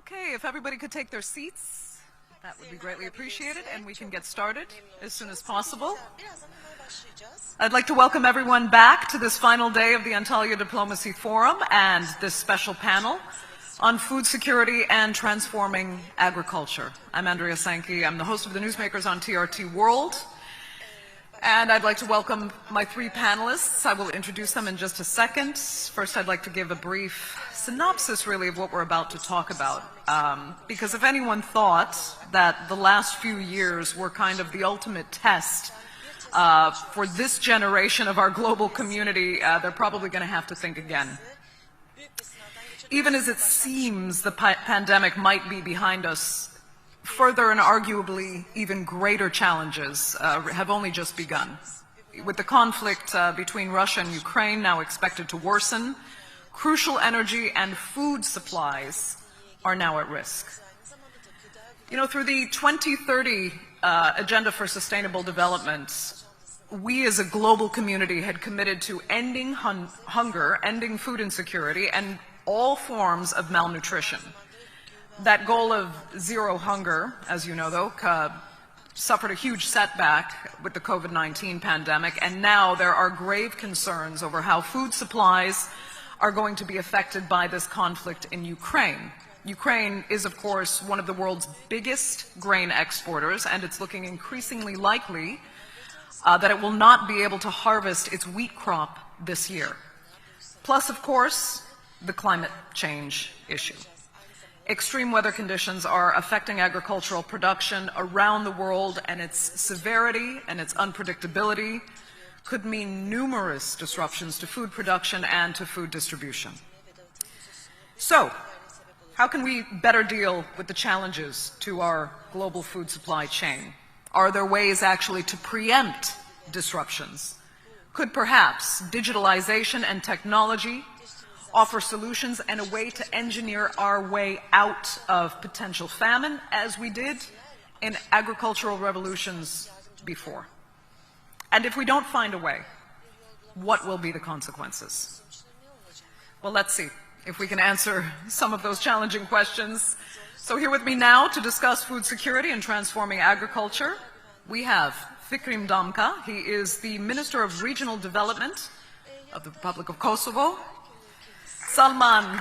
Okay, if everybody could take their seats, that would be greatly appreciated, and we can get started as soon as possible. I'd like to welcome everyone back to this final day of the Antalya Diplomacy Forum and this special panel on food security and transforming agriculture. I'm Andrea Sankey. I'm the host of the Newsmakers on TRT World. And I'd like to welcome my three panelists. I will introduce them in just a second. First, I'd like to give a brief synopsis, really, of what we're about to talk about. Because if anyone thought that the last few years were kind of the ultimate test for this generation of our global community, they're probably going to have to think again. Even as it seems the pandemic might be behind us, further and arguably even greater challenges have only just begun. With the conflict between Russia and Ukraine now expected to worsen, crucial energy and food supplies are now at risk. You know, through the 2030 Agenda for Sustainable Development, we as a global community had committed to ending hunger, ending food insecurity, and all forms of malnutrition. That goal of zero hunger, as you know, though, suffered a huge setback with the COVID-19 pandemic, and now there are grave concerns over how food supplies are going to be affected by this conflict in Ukraine. Ukraine is, of course, one of the world's biggest grain exporters, and it's looking increasingly likely that it will not be able to harvest its wheat crop this year. Plus, of course, the climate change issue. Extreme weather conditions are affecting agricultural production around the world, and its severity and its unpredictability could mean numerous disruptions to food production and to food distribution. So, how can we better deal with the challenges to our global food supply chain? Are there ways actually to preempt disruptions? Could perhaps digitalization and technology offer solutions and a way to engineer our way out of potential famine, as we did in agricultural revolutions before? And if we don't find a way, what will be the consequences? Well, let's see if we can answer some of those challenging questions. So here with me now to discuss food security and transforming agriculture, we have Fikrim Damka. He is the Minister of Regional Development of the Republic of Kosovo. Salman,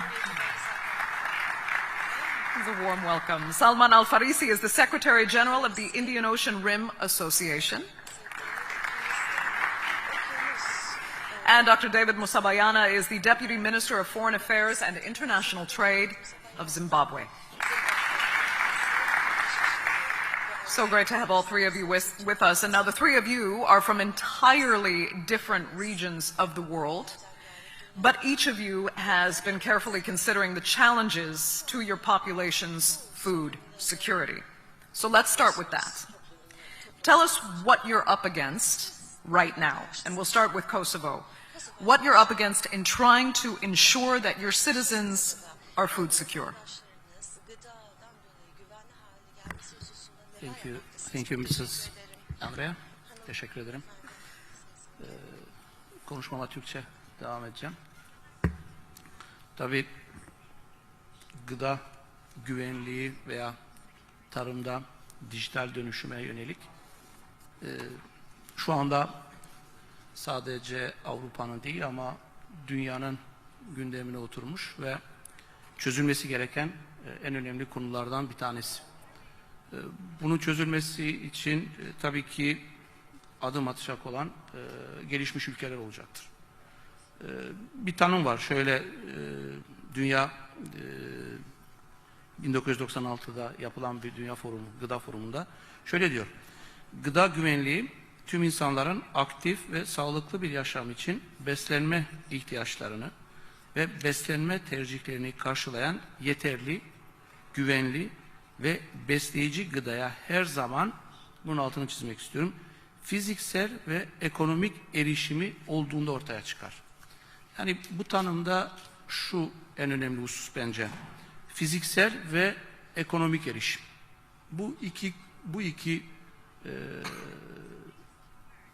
is a warm welcome. Salman Al-Farisi is the Secretary General of the Indian Ocean Rim Association. And Dr. David Musabayana is the Deputy Minister of Foreign Affairs and International Trade of Zimbabwe. So great to have all three of you with us. And now the three of you are from entirely different regions of the world. But each of you has been carefully considering the challenges to your population's food security. So let's start with that. Tell us what you're up against right now, and we'll start with Kosovo. What you're up against in trying to ensure that your citizens are food secure. Thank you, Mrs. Andrea. Teşekkür ederim. Konuşmama Türkçe devam edeceğim. Tabii gıda güvenliği veya tarımda dijital dönüşüme yönelik şu anda sadece Avrupa'nın değil ama dünyanın gündemine oturmuş ve çözülmesi gereken en önemli konulardan bir tanesi. Bunun çözülmesi için tabii ki adım atacak olan gelişmiş ülkeler olacaktır. Bir tanım var. Şöyle dünya 1996'da yapılan bir dünya forumu, gıda forumunda şöyle diyor. Gıda güvenliği tüm insanların aktif ve sağlıklı bir yaşam için beslenme ihtiyaçlarını ve beslenme tercihlerini karşılayan yeterli, güvenli ve besleyici gıdaya her zaman, bunun altını çizmek istiyorum, fiziksel ve ekonomik erişimi olduğunda ortaya çıkar. Yani bu tanımda şu en önemli husus bence. Fiziksel ve ekonomik erişim. Bu iki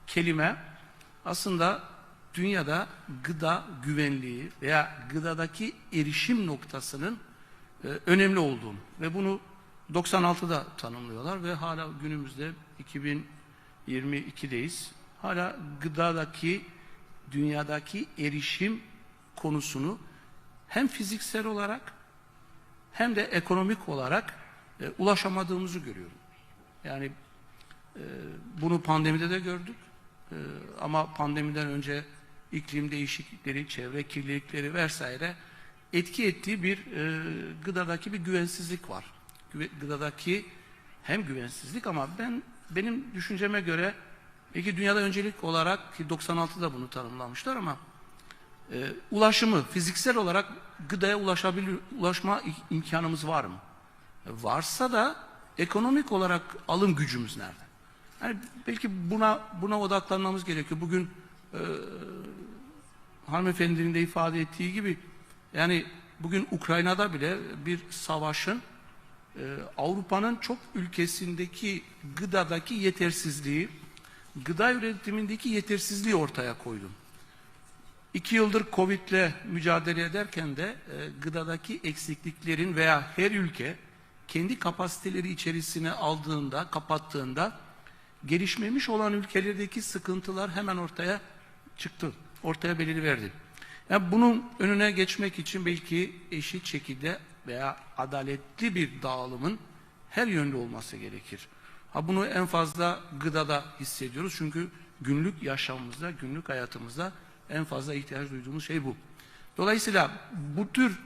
kelime aslında dünyada gıda güvenliği veya gıdadaki erişim noktasının önemli olduğunu ve bunu 96'da tanımlıyorlar ve hala günümüzde 2022'deyiz. Hala gıdadaki, dünyadaki erişim konusunu hem fiziksel olarak hem de ekonomik olarak ulaşamadığımızı görüyorum. Yani bunu pandemide de gördük. Ama pandemiden önce iklim değişiklikleri, çevre kirlilikleri vesaire etki ettiği bir gıdadaki bir güvensizlik var. Gıdadaki hem güvensizlik ama benim düşünceme göre belki dünyada öncelik olarak ki 96'da bunu tanımlamışlar ama ulaşımı fiziksel olarak gıdaya ulaşma imkanımız var mı? Varsa da ekonomik olarak alım gücümüz nerede? Yani belki buna odaklanmamız gerekiyor. Bugün hanımefendinin de ifade ettiği gibi yani bugün Ukrayna'da bile bir savaşın Avrupa'nın çok ülkesindeki gıdadaki yetersizliği, gıda üretimindeki yetersizliği ortaya koydu. 2 yıldır Covid'le mücadele ederken de gıdadaki eksikliklerin veya her ülke kendi kapasiteleri içerisine aldığında, kapattığında gelişmemiş olan ülkelerdeki sıkıntılar hemen ortaya çıktı, ortaya beliriverdi. Yani bunun önüne geçmek için belki eşit şekilde veya adaletli bir dağılımın her yönlü olması gerekir. Bunu en fazla gıdada hissediyoruz çünkü günlük yaşamımızda, günlük hayatımızda en fazla ihtiyaç duyduğumuz şey bu. Dolayısıyla bu tür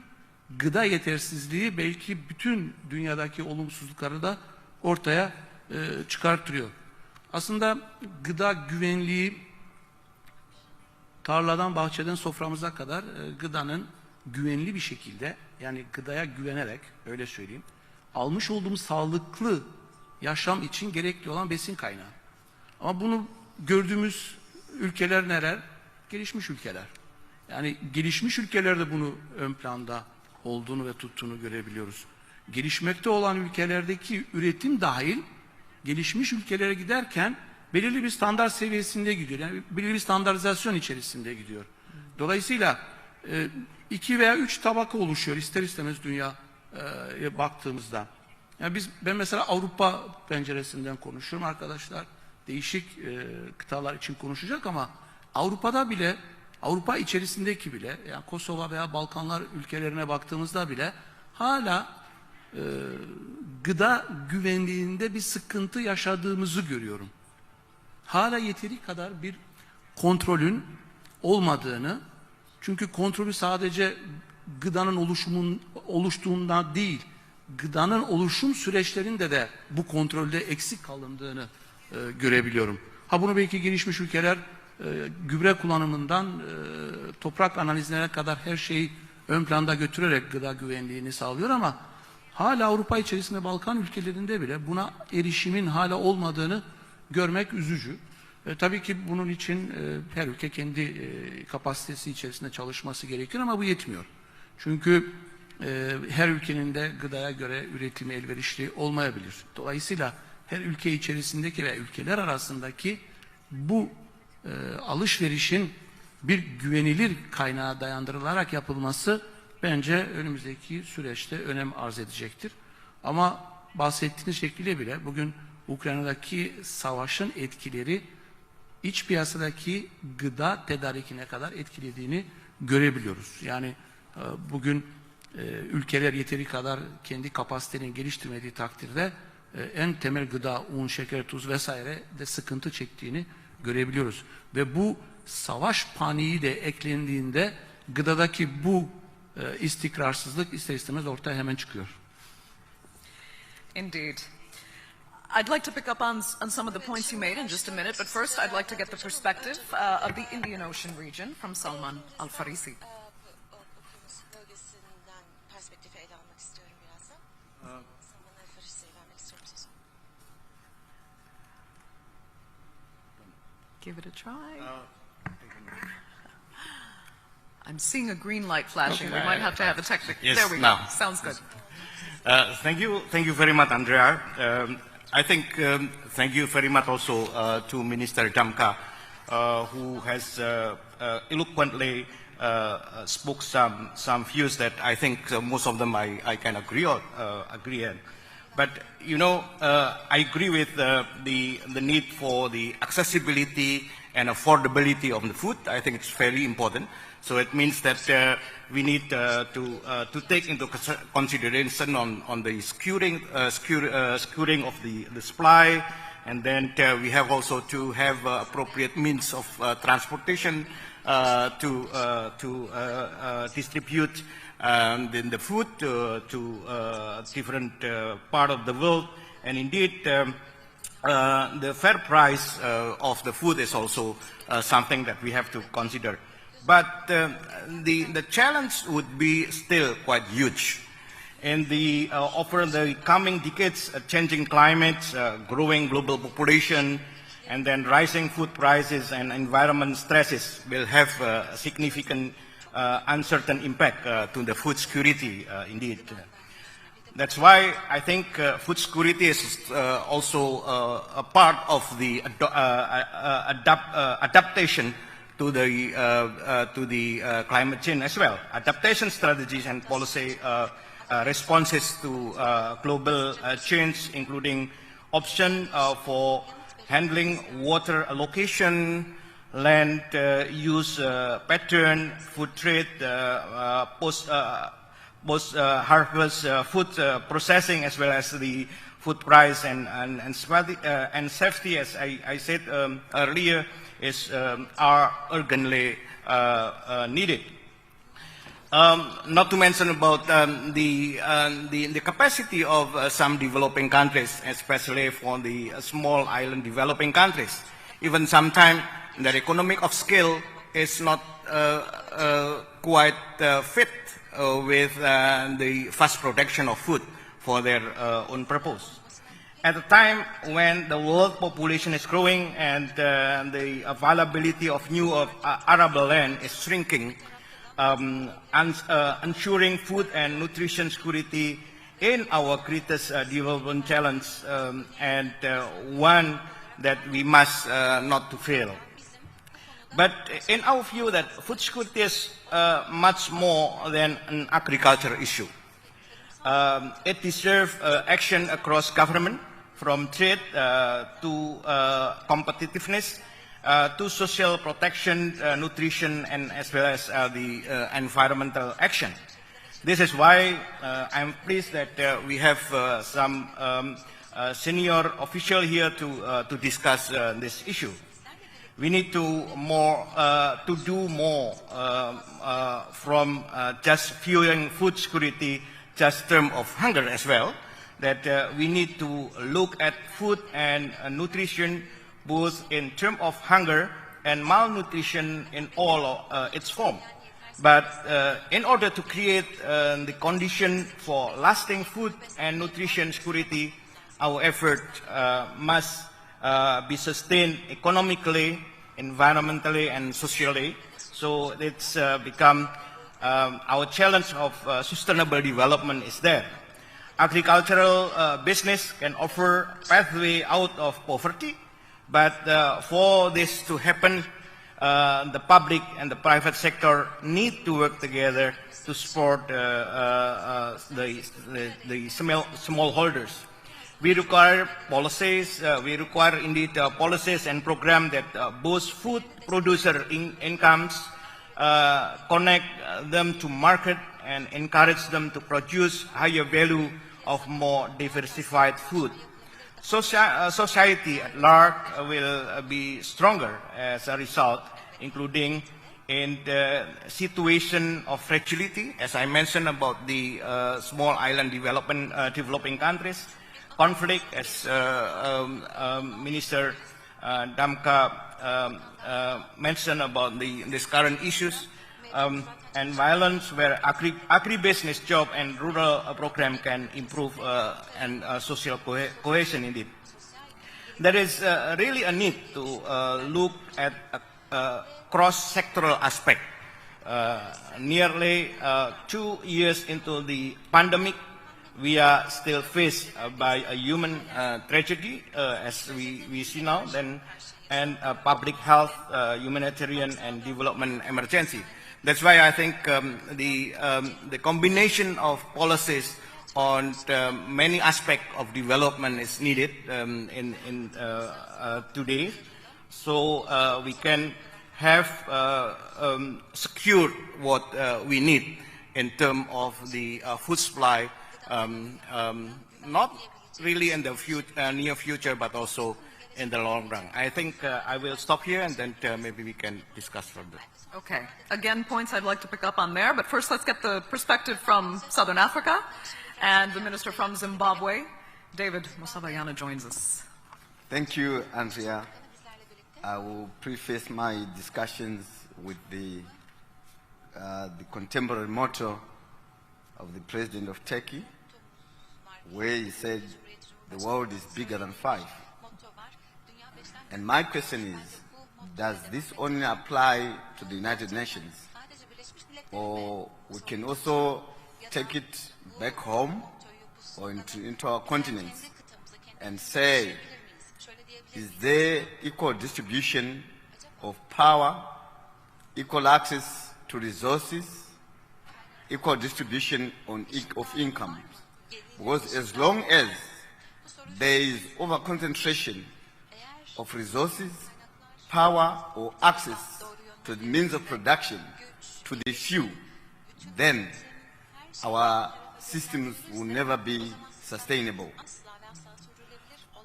gıda yetersizliği belki bütün dünyadaki olumsuzlukları da ortaya çıkartıyor. Aslında gıda güvenliği tarladan, bahçeden, soframıza kadar gıdanın güvenli bir şekilde yani gıdaya güvenerek öyle söyleyeyim almış olduğumuz sağlıklı yaşam için gerekli olan besin kaynağı. Ama bunu gördüğümüz ülkeler neler? Gelişmiş ülkeler. Yani gelişmiş ülkelerde bunu ön planda olduğunu ve tuttuğunu görebiliyoruz. Gelişmekte olan ülkelerdeki üretim dahil gelişmiş ülkelere giderken belirli bir standart seviyesinde gidiyor. Yani belirli bir standartizasyon içerisinde gidiyor. Dolayısıyla 2 veya 3 tabaka oluşuyor ister istemez dünyaya baktığımızda. Yani ben mesela Avrupa penceresinden konuşuyorum arkadaşlar. Değişik kıtalar için konuşacak ama Avrupa'da bile, Avrupa içerisindeki bile, yani Kosova veya Balkanlar ülkelerine baktığımızda bile hala gıda güvenliğinde bir sıkıntı yaşadığımızı görüyorum. Hala yeteri kadar bir kontrolün olmadığını, çünkü kontrolü sadece gıdanın oluştuğundan değil, gıdanın oluşum süreçlerinde de bu kontrolde eksik kalındığını görebiliyorum. Bunu belki gelişmiş ülkeler gübre kullanımından toprak analizlerine kadar her şeyi ön planda götürerek gıda güvenliğini sağlıyor ama hala Avrupa içerisinde Balkan ülkelerinde bile buna erişimin hala olmadığını görmek üzücü. Tabii ki bunun için her ülke kendi kapasitesi içerisinde çalışması gerekir ama bu yetmiyor. Çünkü her ülkenin de gıdaya göre üretimi elverişli olmayabilir. Dolayısıyla her ülke içerisindeki ve ülkeler arasındaki bu alışverişin bir güvenilir kaynağa dayandırılarak yapılması bence önümüzdeki süreçte önem arz edecektir. Ama bahsettiğiniz şekilde bile bugün Ukrayna'daki savaşın etkileri iç piyasadaki gıda tedarikine kadar etkilediğini görebiliyoruz. Yani bugün ülkeler yeteri kadar kendi kapasitelerini geliştirmediği takdirde en temel gıda, un, şeker, tuz vesaire de sıkıntı çektiğini görebiliyoruz. Ve bu savaş paniği de eklendiğinde gıdadaki bu istikrarsızlık ister istemez ortaya hemen çıkıyor. Indeed. I'd like to pick up on some of the points you made in just a minute, but first I'd like to get the perspective of the Indian Ocean region from Salman Al-Farisi. Give it a try. I'm seeing a green light flashing. We might have to have a technical. Yes, there we now. go. Sounds good. Thank you very much, Andrea. I think thank you very much also to Minister Damka, who has eloquently spoke some views that I think most of them I can agree on. But you know, I agree with the need for the accessibility and affordability of the food. I think it's very important. So it means that we need to take into consideration on the skewing of the supply, and then we have also to have appropriate means of transportation to distribute the food to different part of the world. And indeed, the fair price of the food is also something that we have to consider. But the challenge would be still quite huge. In the over the coming decades, changing climate, growing global population, and then rising food prices and environment stresses will have a significant uncertain impact to the food security indeed. That's why I think food security is also a part of the adaptation to the climate change as well. Adaptation strategies and policy responses to global change, including option for handling water allocation, land use pattern, food trade, post-harvest food processing, as well as the food price and safety, as I said earlier, are urgently needed. Not to mention about the capacity of some developing countries, especially for the small island developing countries. Even sometimes their economic of scale is not quite fit with the fast production of food for their own purpose. At a time when the world population is growing and the availability of new arable land is shrinking, ensuring food and nutrition security in our greatest development challenge, and one that we must not to fail. But in our view, that food security is much more than an agriculture issue. It deserves action across government, from trade to competitiveness, to social protection, nutrition, and as well as the environmental action. This is why I'm pleased that we have some senior official here to discuss this issue. We need to do more from just fueling food security, just term of hunger as well. That we need to look at food and nutrition both in terms of hunger and malnutrition in all its form. But in order to create the condition for lasting food and nutrition security, our effort must be sustained economically, environmentally, and socially. So it's become our challenge of sustainable development is there. Agricultural business can offer pathway out of poverty, but for this to happen, the public and the private sector need to work together to support the smallholders. We require policies. We require indeed policies and programs that boost food producer incomes, connect them to market, and encourage them to produce higher value of more diversified food. Society at large will be stronger as a result, including in the situation of fragility, as I mentioned about the small island developing countries, conflict, as Minister Damka mentioned about these current issues, and violence, where agribusiness job and rural program can improve and social cohesion indeed. There is really a need to look at a cross-sectoral aspect. Nearly 2 years into the pandemic, we are still faced by a human tragedy, as we see now. Then and public health, humanitarian, and development emergency. That's why I think the combination of policies on many aspects of development is needed today, so we can have secured what we need in terms of the food supply, not really in the near future, but also in the long run. I think I will stop here, and then maybe we can discuss further. Okay. Again, points I'd like to pick up on there, but first let's get the perspective from Southern Africa, and the minister from Zimbabwe, David Musabayana, joins us. Thank you, Andrea. I will preface my discussions with the contemporary motto of the President of Turkey, where he said, "The world is bigger than 5." And my question is, does this only apply to the United Nations? Or we can also take it back home or into our continents and say, is there equal distribution of power, equal access to resources, equal distribution of income? Because as long as there is over-concentration of resources, power, or access to the means of production to the few, then our systems will never be sustainable.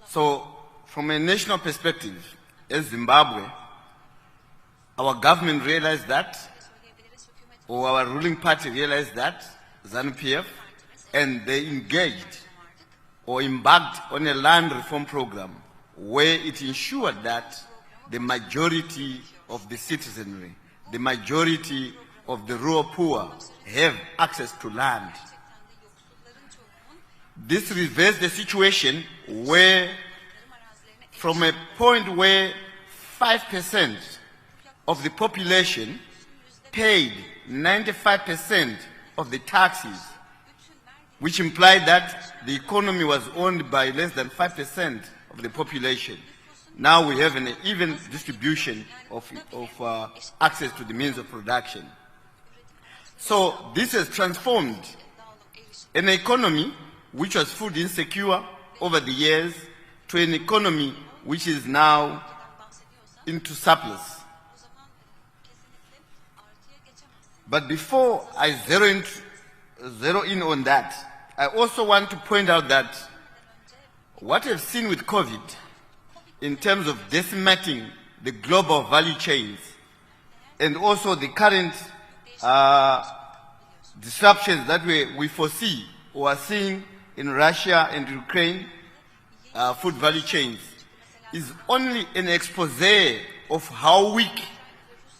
So, from a national perspective, as Zimbabwe, our government realized that, or our ruling party realized that, ZANU-PF, and they engaged or embarked on a land reform program where it ensured that the majority of the citizenry, the majority of the rural poor have access to land. This reversed the situation where, from a point where 5% of the population paid 95% of the taxes, which implied that the economy was owned by less than 5% of the population. Now we have an even distribution of access to the means of production. So this has transformed an economy which was food insecure over the years to an economy which is now into surplus. But before I zero in on that, I also want to point out that what I've seen with COVID in terms of decimating the global value chains and also the current disruptions that we foresee or are seeing in Russia and Ukraine food value chains is only an expose of how weak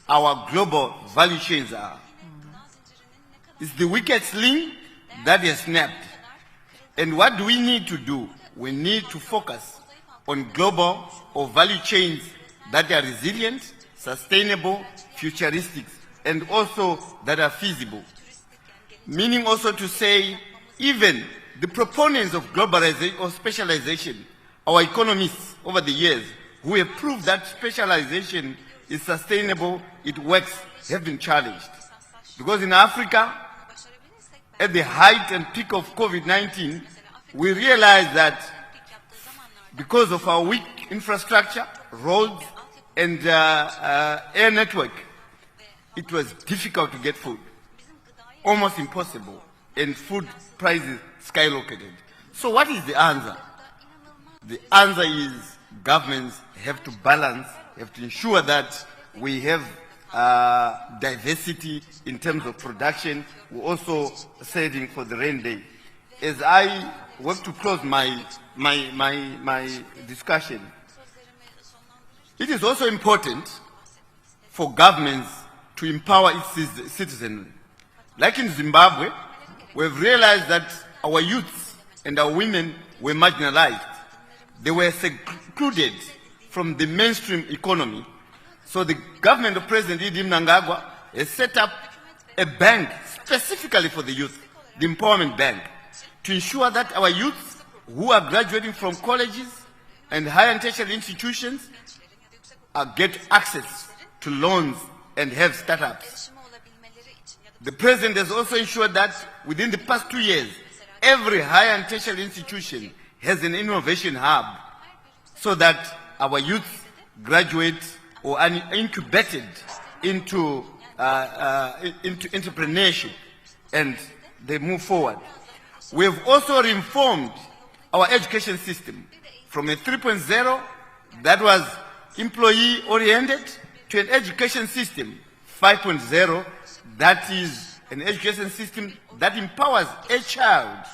our global value chains are. It's the weakest link that has snapped. And what do we need to do? We need to focus on global or value chains that are resilient, sustainable, futuristic, and also that are feasible. Meaning also to say, even the proponents of globalization or specialization, our economists over the years, who have proved that specialization is sustainable, it works, have been challenged. Because in Africa, at the height and peak of COVID-19, we realized that because of our weak infrastructure, roads, and air network, it was difficult to get food, almost impossible, and food prices skyrocketed. So what is the answer? The answer is governments have to balance, have to ensure that we have diversity in terms of production. We're also saving for the rain day. As I work to close my discussion, it is also important for governments to empower its citizenry. Like in Zimbabwe, we've realized that our youths and our women were marginalized. They were secluded from the mainstream economy. So the government of President Idi Mnangagwa has set up a bank specifically for the youth, the Empowerment Bank, to ensure that our youths who are graduating from colleges and higher and tertiary institutions get access to loans and have startups. The President has also ensured that within the past 2 years, every higher and tertiary institution has an innovation hub so that our youth graduate or are incubated into entrepreneurship and they move forward. We have also reformed our education system from a 3.0 that was employee-oriented to an education system 5.0 that is an education system that empowers a child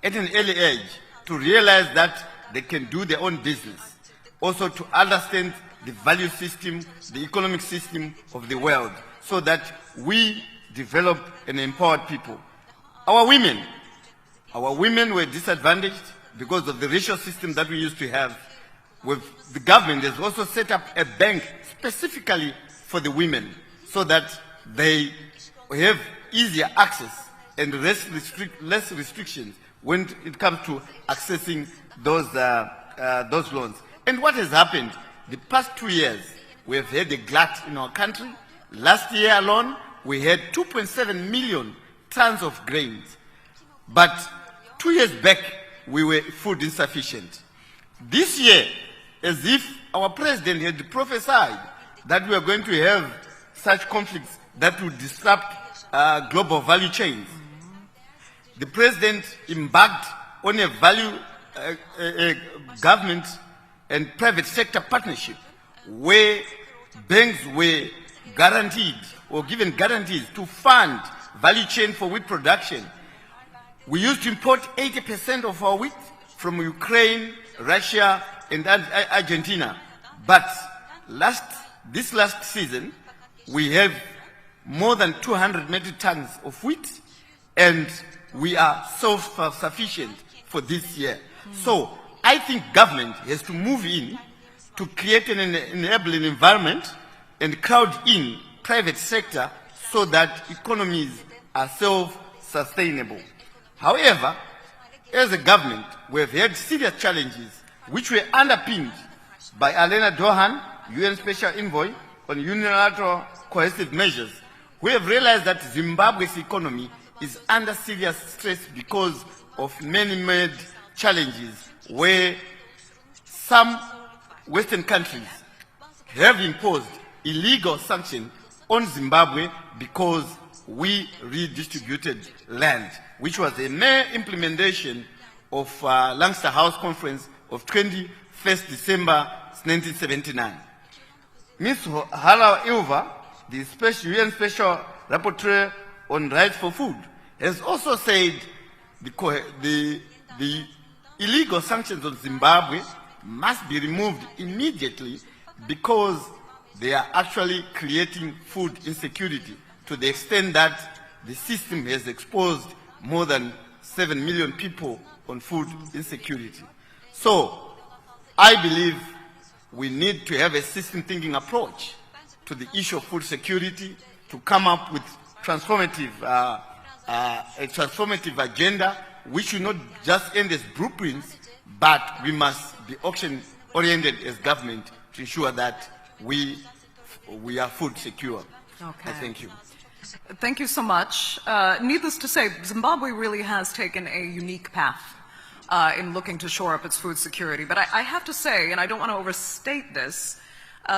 at an early age to realize that they can do their own business, also to understand the value system, the economic system of the world, so that we develop and empower people. Our women were disadvantaged because of the racial system that we used to have. With the government has also set up a bank specifically for the women so that they have easier access and less restrictions when it comes to accessing those loans. And what has happened? The past 2 years, we have had a glut in our country. Last year alone, we had 2.7 million tons of grains. But 2 years back, we were food insufficient. This year, as if our president had prophesied that we are going to have such conflicts that would disrupt global value chains, the president embarked on a value government and private sector partnership where banks were guaranteed or given guarantees to fund value chain for wheat production. We used to import 80% of our wheat from Ukraine, Russia, and Argentina. But this last season, we have more than 200 metric tons of wheat, and we are self-sufficient for this year. So I think government has to move in to create an enabling environment and crowd in private sector so that economies are self-sustainable. However, as a government, we have had serious challenges which were underpinned by Alena Dohan, UN Special Envoy on unilateral cohesive measures. We have realized that Zimbabwe's economy is under serious stress because of many challenges where some Western countries have imposed illegal sanctions on Zimbabwe because we redistributed land, which was a mere implementation of Lancaster House Conference of 21st December 1979. Ms. Hala Ilva, the UN Special Rapporteur on Rights for Food, has also said the illegal sanctions on Zimbabwe must be removed immediately because they are actually creating food insecurity to the extent that the system has exposed more than 7 million people on food insecurity. So I believe we need to have a system-thinking approach to the issue of food security to come up with a transformative agenda which should not just end as blueprints, but we must be action-oriented as government to ensure that we are food secure. Okay. Thank you. Thank you so much. Needless to say, Zimbabwe really has taken a unique path in looking to shore up its food security. But I have to say, and I don't want to overstate this,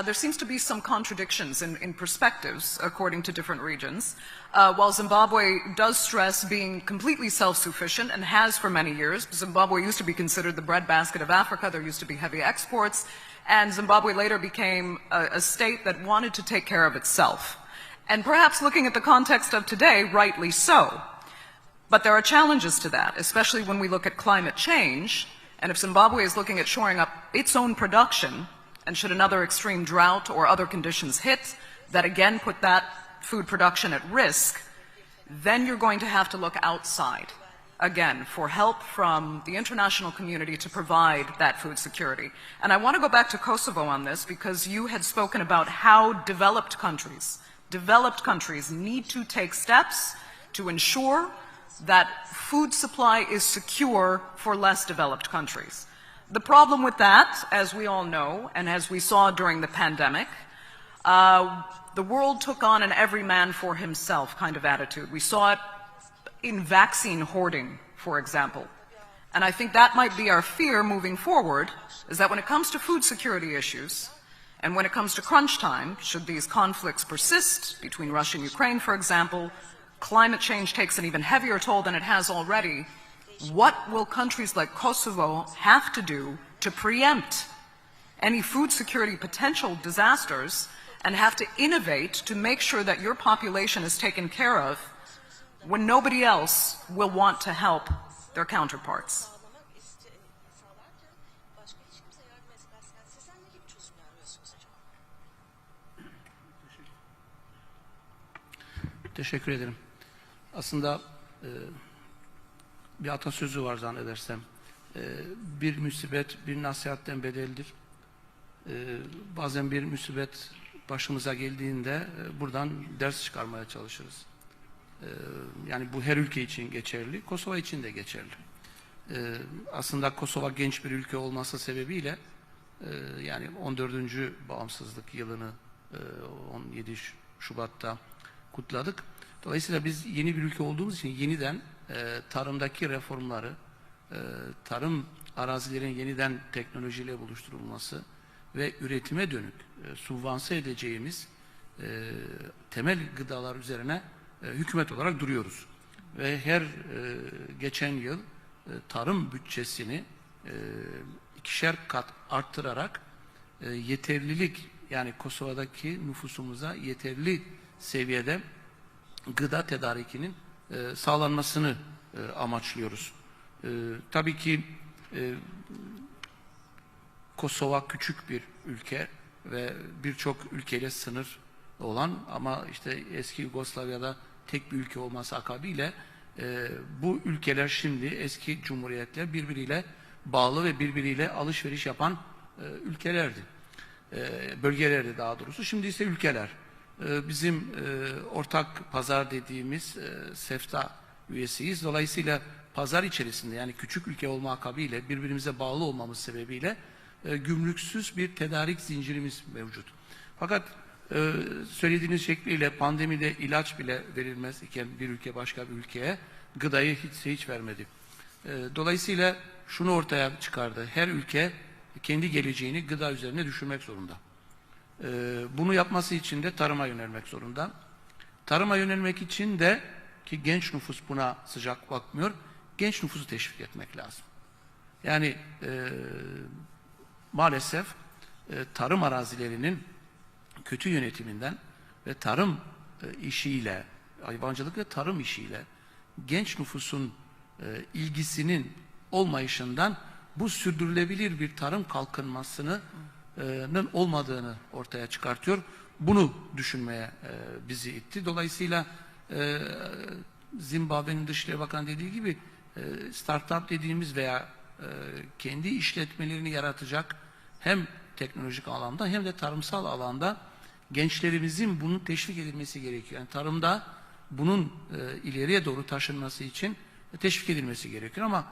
there seems to be some contradictions in perspectives according to different regions. While Zimbabwe does stress being completely self-sufficient and has for many years, Zimbabwe used to be considered the breadbasket of Africa. There used to be heavy exports, and Zimbabwe later became a state that wanted to take care of itself. And perhaps looking at the context of today, rightly so. But there are challenges to that, especially when we look at climate change. And if Zimbabwe is looking at shoring up its own production, and should another extreme drought or other conditions hit that again put that food production at risk, then you're going to have to look outside, again, for help from the international community to provide that food security. And I want to go back to Kosovo on this because you had spoken about how developed countries need to take steps to ensure that food supply is secure for less developed countries. The problem with that, as we all know, and as we saw during the pandemic, the world took on an every man for himself kind of attitude. We saw it in vaccine hoarding, for example. And I think that might be our fear moving forward, is that when it comes to food security issues, and when it comes to crunch time, should these conflicts persist between Russia and Ukraine, for example, climate change takes an even heavier toll than it has already, what will countries like Kosovo have to do to preempt any food security potential disasters and have to innovate to make sure that your population is taken care of when nobody else will want to help their counterparts? Teşekkür ederim. Aslında bir atasözü var zannedersem. Bir musibet bir nasihatten bedeldir. Bazen bir musibet başımıza geldiğinde buradan ders çıkarmaya çalışırız. Yani bu her ülke için geçerli, Kosova için de geçerli. Aslında Kosova genç bir ülke olması sebebiyle yani 14. bağımsızlık yılını 17 Şubat'ta kutladık. Dolayısıyla biz yeni bir ülke olduğumuz için yeniden tarımdaki reformları, tarım arazilerin yeniden teknolojiyle buluşturulması ve üretime dönük subvanse edeceğimiz temel gıdalar üzerine hükümet olarak duruyoruz. Ve her geçen yıl tarım bütçesini 2'şer kat arttırarak yeterlilik, yani Kosova'daki nüfusumuza yeterli seviyede gıda tedarikinin sağlanmasını amaçlıyoruz. Tabii ki Kosova küçük bir ülke ve birçok ülkeyle sınır olan ama işte eski Yugoslavya'da tek bir ülke olması akabıyla bu ülkeler şimdi eski cumhuriyetler birbiriyle bağlı ve birbiriyle alışveriş yapan ülkelerdi. Bölgelerdi daha doğrusu. Şimdi ise ülkeler. Bizim ortak pazar dediğimiz SEFTA üyesiyiz. Dolayısıyla pazar içerisinde, yani küçük ülke olma akabıyla birbirimize bağlı olmamız sebebiyle gümrüksüz bir tedarik zincirimiz mevcut. Fakat söylediğiniz şekliyle pandemide ilaç bile verilmez iken bir ülke başka bir ülkeye gıdayı hiç vermedi. Dolayısıyla şunu ortaya çıkardı. Her ülke kendi geleceğini gıda üzerine düşünmek zorunda. Bunu yapması için de tarıma yönelmek zorunda. Tarıma yönelmek için de, ki genç nüfus buna sıcak bakmıyor, genç nüfusu teşvik etmek lazım. Yani maalesef tarım arazilerinin kötü yönetiminden ve tarım işiyle, hayvancılık ve tarım işiyle genç nüfusun ilgisinin olmayışından bu sürdürülebilir bir tarım kalkınmasının olmadığını ortaya çıkartıyor. Bunu düşünmeye bizi itti. Dolayısıyla Zimbabwe'nin Dışişleri Bakanı dediği gibi startup dediğimiz veya kendi işletmelerini yaratacak hem teknolojik alanda hem de tarımsal alanda gençlerimizin bunun teşvik edilmesi gerekiyor. Yani tarımda bunun ileriye doğru taşınması için teşvik edilmesi gerekiyor ama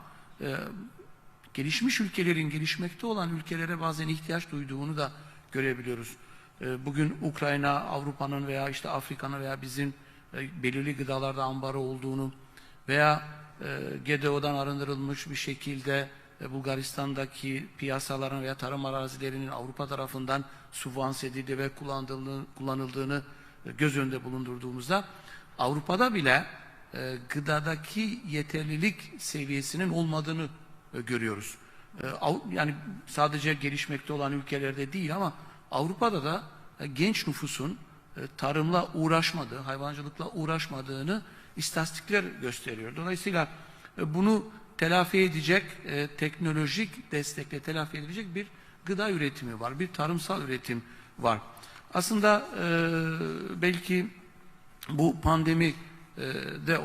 gelişmiş ülkelerin gelişmekte olan ülkelere bazen ihtiyaç duyduğunu da görebiliyoruz. Bugün Ukrayna, Avrupa'nın veya işte Afrika'nın veya bizim belirli gıdalarda ambarı olduğunu veya GDO'dan arındırılmış bir şekilde Bulgaristan'daki piyasaların veya tarım arazilerinin Avrupa tarafından subvanse edildiği ve kullanıldığını göz önünde bulundurduğumuzda Avrupa'da bile gıdadaki yeterlilik seviyesinin olmadığını görüyoruz. Yani sadece gelişmekte olan ülkelerde değil ama Avrupa'da da genç nüfusun tarımla uğraşmadığı, hayvancılıkla uğraşmadığını istatistikler gösteriyor. Dolayısıyla bunu telafi edecek, teknolojik destekle telafi edilecek bir gıda üretimi var, bir tarımsal üretim var. Aslında belki bu pandemi de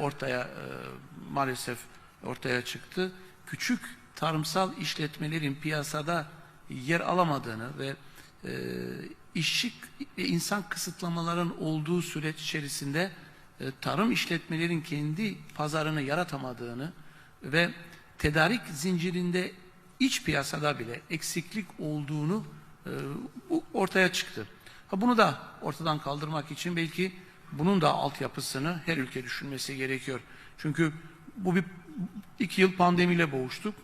maalesef ortaya çıktı. Küçük tarımsal işletmelerin piyasada yer alamadığını ve işçi ve insan kısıtlamaların olduğu süreç içerisinde tarım işletmelerin kendi pazarını yaratamadığını ve tedarik zincirinde iç piyasada bile eksiklik olduğunu ortaya çıktı. Bunu da ortadan kaldırmak için belki bunun da altyapısını her ülke düşünmesi gerekiyor. Çünkü bu 2 yıl pandemiyle boğuştuk.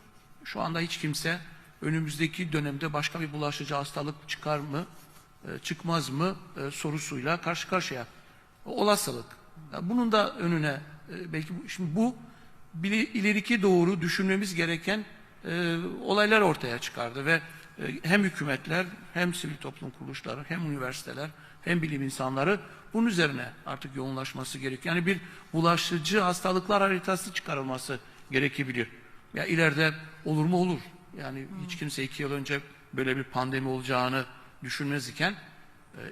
Şu anda hiç kimse önümüzdeki dönemde başka bir bulaşıcı hastalık çıkar mı, çıkmaz mı sorusuyla karşı karşıya. Olasılık. Bunun da önüne belki şimdi bu ileriki doğru düşünmemiz gereken olaylar ortaya çıkardı ve hem hükümetler, hem sivil toplum kuruluşları, hem üniversiteler, hem bilim insanları bunun üzerine artık yoğunlaşması gerekiyor. Yani bir bulaşıcı hastalıklar haritası çıkarılması gerekebilir. Ya ileride olur mu olur. Yani hiç kimse 2 yıl önce böyle bir pandemi olacağını düşünmez iken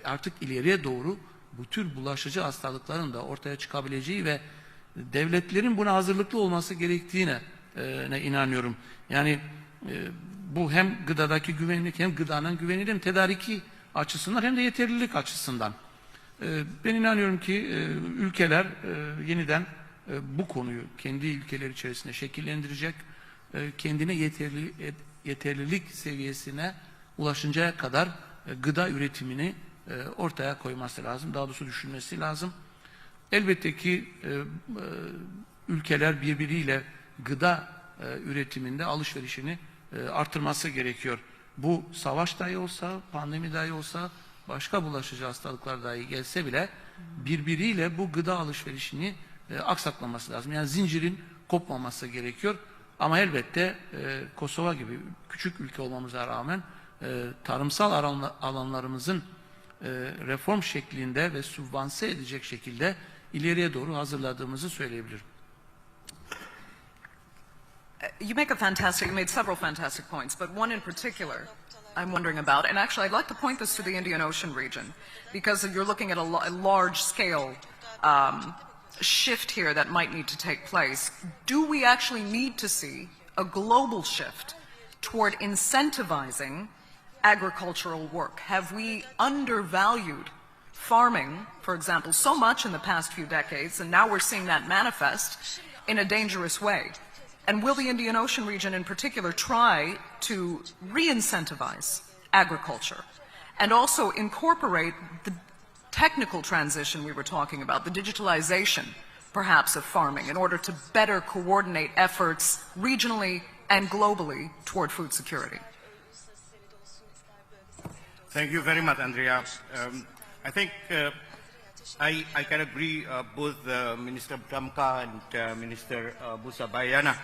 artık ileriye doğru bu tür bulaşıcı hastalıkların da ortaya çıkabileceği ve devletlerin buna hazırlıklı olması gerektiğine inanıyorum. Yani bu hem gıdadaki güvenlik, hem gıdanın güvenliği, hem tedariki açısından, hem de yeterlilik açısından. Ben inanıyorum ki ülkeler yeniden bu konuyu kendi ülkeleri içerisinde şekillendirecek, kendine yeterlilik seviyesine ulaşıncaya kadar gıda üretimini ortaya koyması lazım, daha doğrusu düşünmesi lazım. Elbette ki ülkeler birbiriyle gıda üretiminde alışverişini artırması gerekiyor. Bu savaş dahi olsa, pandemi dahi olsa, başka bulaşıcı hastalıklar dahi gelse bile birbiriyle bu gıda alışverişini aksatmaması lazım. Yani zincirin kopmaması gerekiyor. Ama elbette Kosova gibi küçük ülke olmamıza rağmen tarımsal alanlarımızın reform şeklinde ve sübvanse edecek şekilde ileriye doğru hazırladığımızı söyleyebilirim. You made several fantastic points, but one in particular I'm wondering about, and actually I'd like to point this to the Indian Ocean region, because you're looking at a large-scale shift here that might need to take place. Do we actually need to see a global shift toward incentivizing agricultural work? Have we undervalued farming, for example, so much in the past few decades, and now we're seeing that manifest in a dangerous way? And will the Indian Ocean region in particular try to re-incentivize agriculture and also incorporate the technical transition we were talking about, the digitalization perhaps of farming, in order to better coordinate efforts regionally and globally toward food security? Thank you very much, Andrea. I think I can agree both Minister Bramka and Minister Busabayana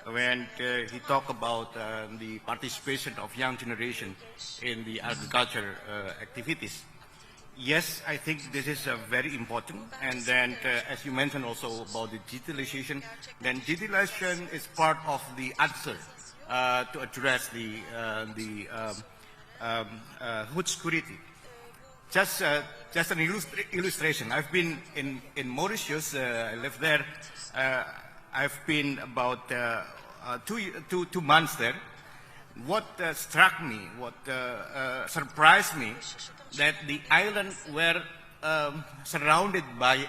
when he talked about the participation of young generation in the agriculture activities. Yes, I think this is very important. And then, as you mentioned also about the digitalization, then digitalization is part of the answer to address the food security. Just an illustration. I've been in Mauritius. I live there. I've been about 2 months there. What struck me, what surprised me, that the island were surrounded by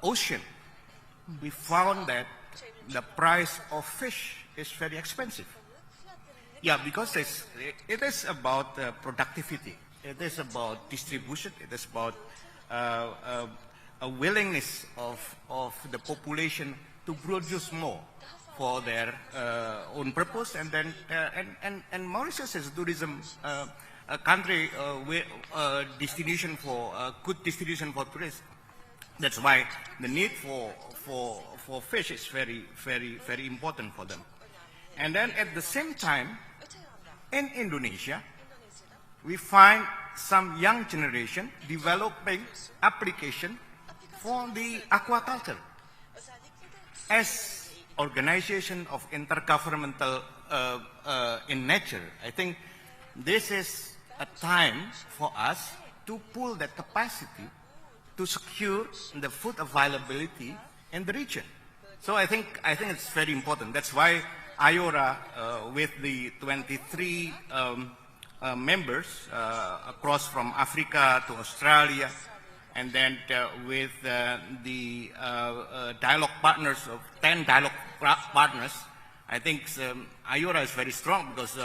ocean. We found that the price of fish is very expensive. Yeah, because it is about productivity. It is about distribution. It is about a willingness of the population to produce more for their own purpose. And then and Mauritius is tourism a country with destination for good destination for tourists. That's why the need for fish is very important for them. And then at the same time, in Indonesia, we find some young generation developing application for the aquaculture. As organization of intergovernmental in nature, I think this is a time for us to pull that capacity to secure the food availability in the region. So I think it's very important. That's why IORA, with the 23 members across from Africa to Australia, and then with the dialogue partners of 10 dialogue partners, I think IORA is very strong because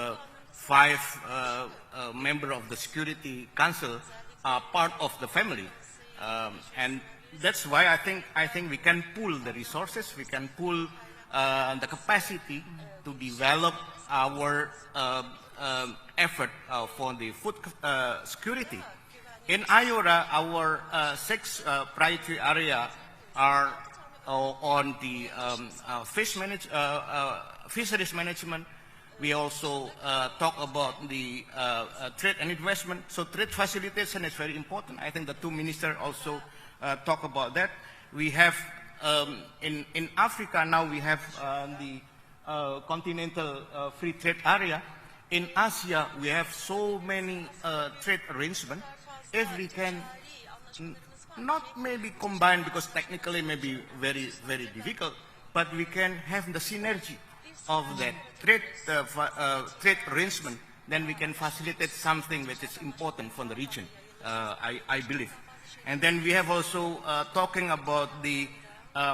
5 members of the Security Council are part of the family, and that's why I think we can pool the resources, we can pool the capacity to develop our effort for the food security. In IORA, our 6 priority areas are on the fisheries management. We also talk about the trade and investment. So trade facilitation is very important. I think the 2 ministers also talk about that. We have in Africa now we have the continental free trade area. In Asia we have so many trade arrangements. If we can not maybe combine, because technically maybe very difficult, but we can have the synergy of that trade arrangement, then we can facilitate something which is important for the region, I believe. And then we have also talking about the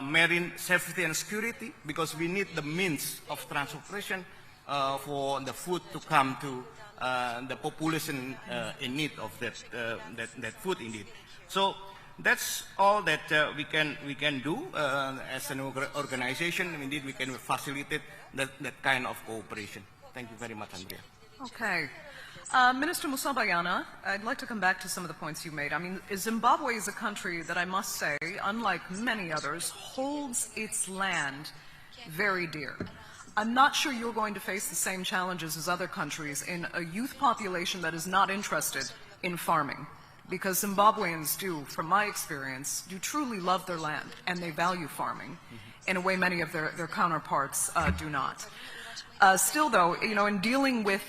marine safety and security, because we need the means of transportation for the food to come to the population in need of that food indeed. So that's all that we can do as an organization. Indeed, we can facilitate that kind of cooperation. Thank you very much, Andrea. Okay. Minister Musabayana, I'd like to come back to some of the points you made. I mean, Zimbabwe is a country that I must say, unlike many others, holds its land very dear. I'm not sure you're going to face the same challenges as other countries in a youth population that is not interested in farming. Because Zimbabweans do, from my experience, do truly love their land, and they value farming in a way many of their counterparts do not. Still, though, you know, in dealing with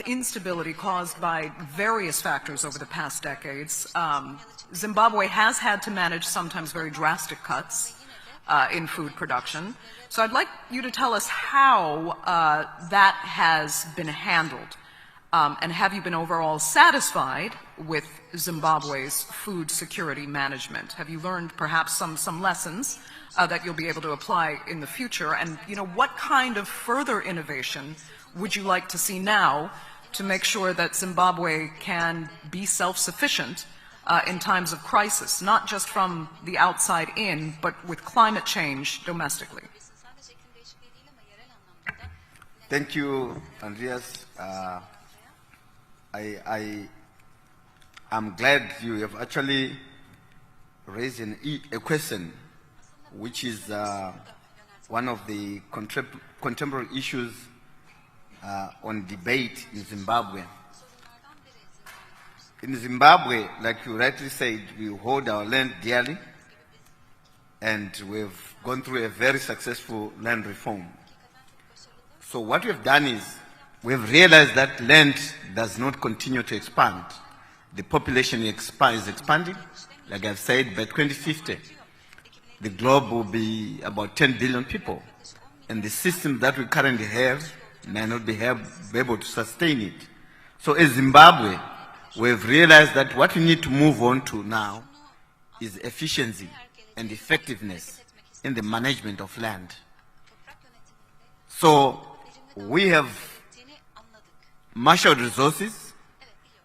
instability caused by various factors over the past decades, Zimbabwe has had to manage sometimes very drastic cuts in food production. So I'd like you to tell us how that has been handled. And have you been overall satisfied with Zimbabwe's food security management? Have you learned perhaps some lessons that you'll be able to apply in the future? And, you know, what kind of further innovation would you like to see now to make sure that Zimbabwe can be self-sufficient in times of crisis, not just from the outside in, but with climate change domestically? Thank you, Andreas. I'm glad you have actually raised a question which is one of the contemporary issues on debate in Zimbabwe. In Zimbabwe, like you rightly said, we hold our land dearly, and we've gone through a very successful land reform. So what we've done is we've realized that land does not continue to expand. The population is expanding. Like I've said, by 2050, the globe will be about 10 billion people. And the system that we currently have may not be able to sustain it. So as Zimbabwe, we've realized that what we need to move on to now is efficiency and effectiveness in the management of land. So we have marshaled resources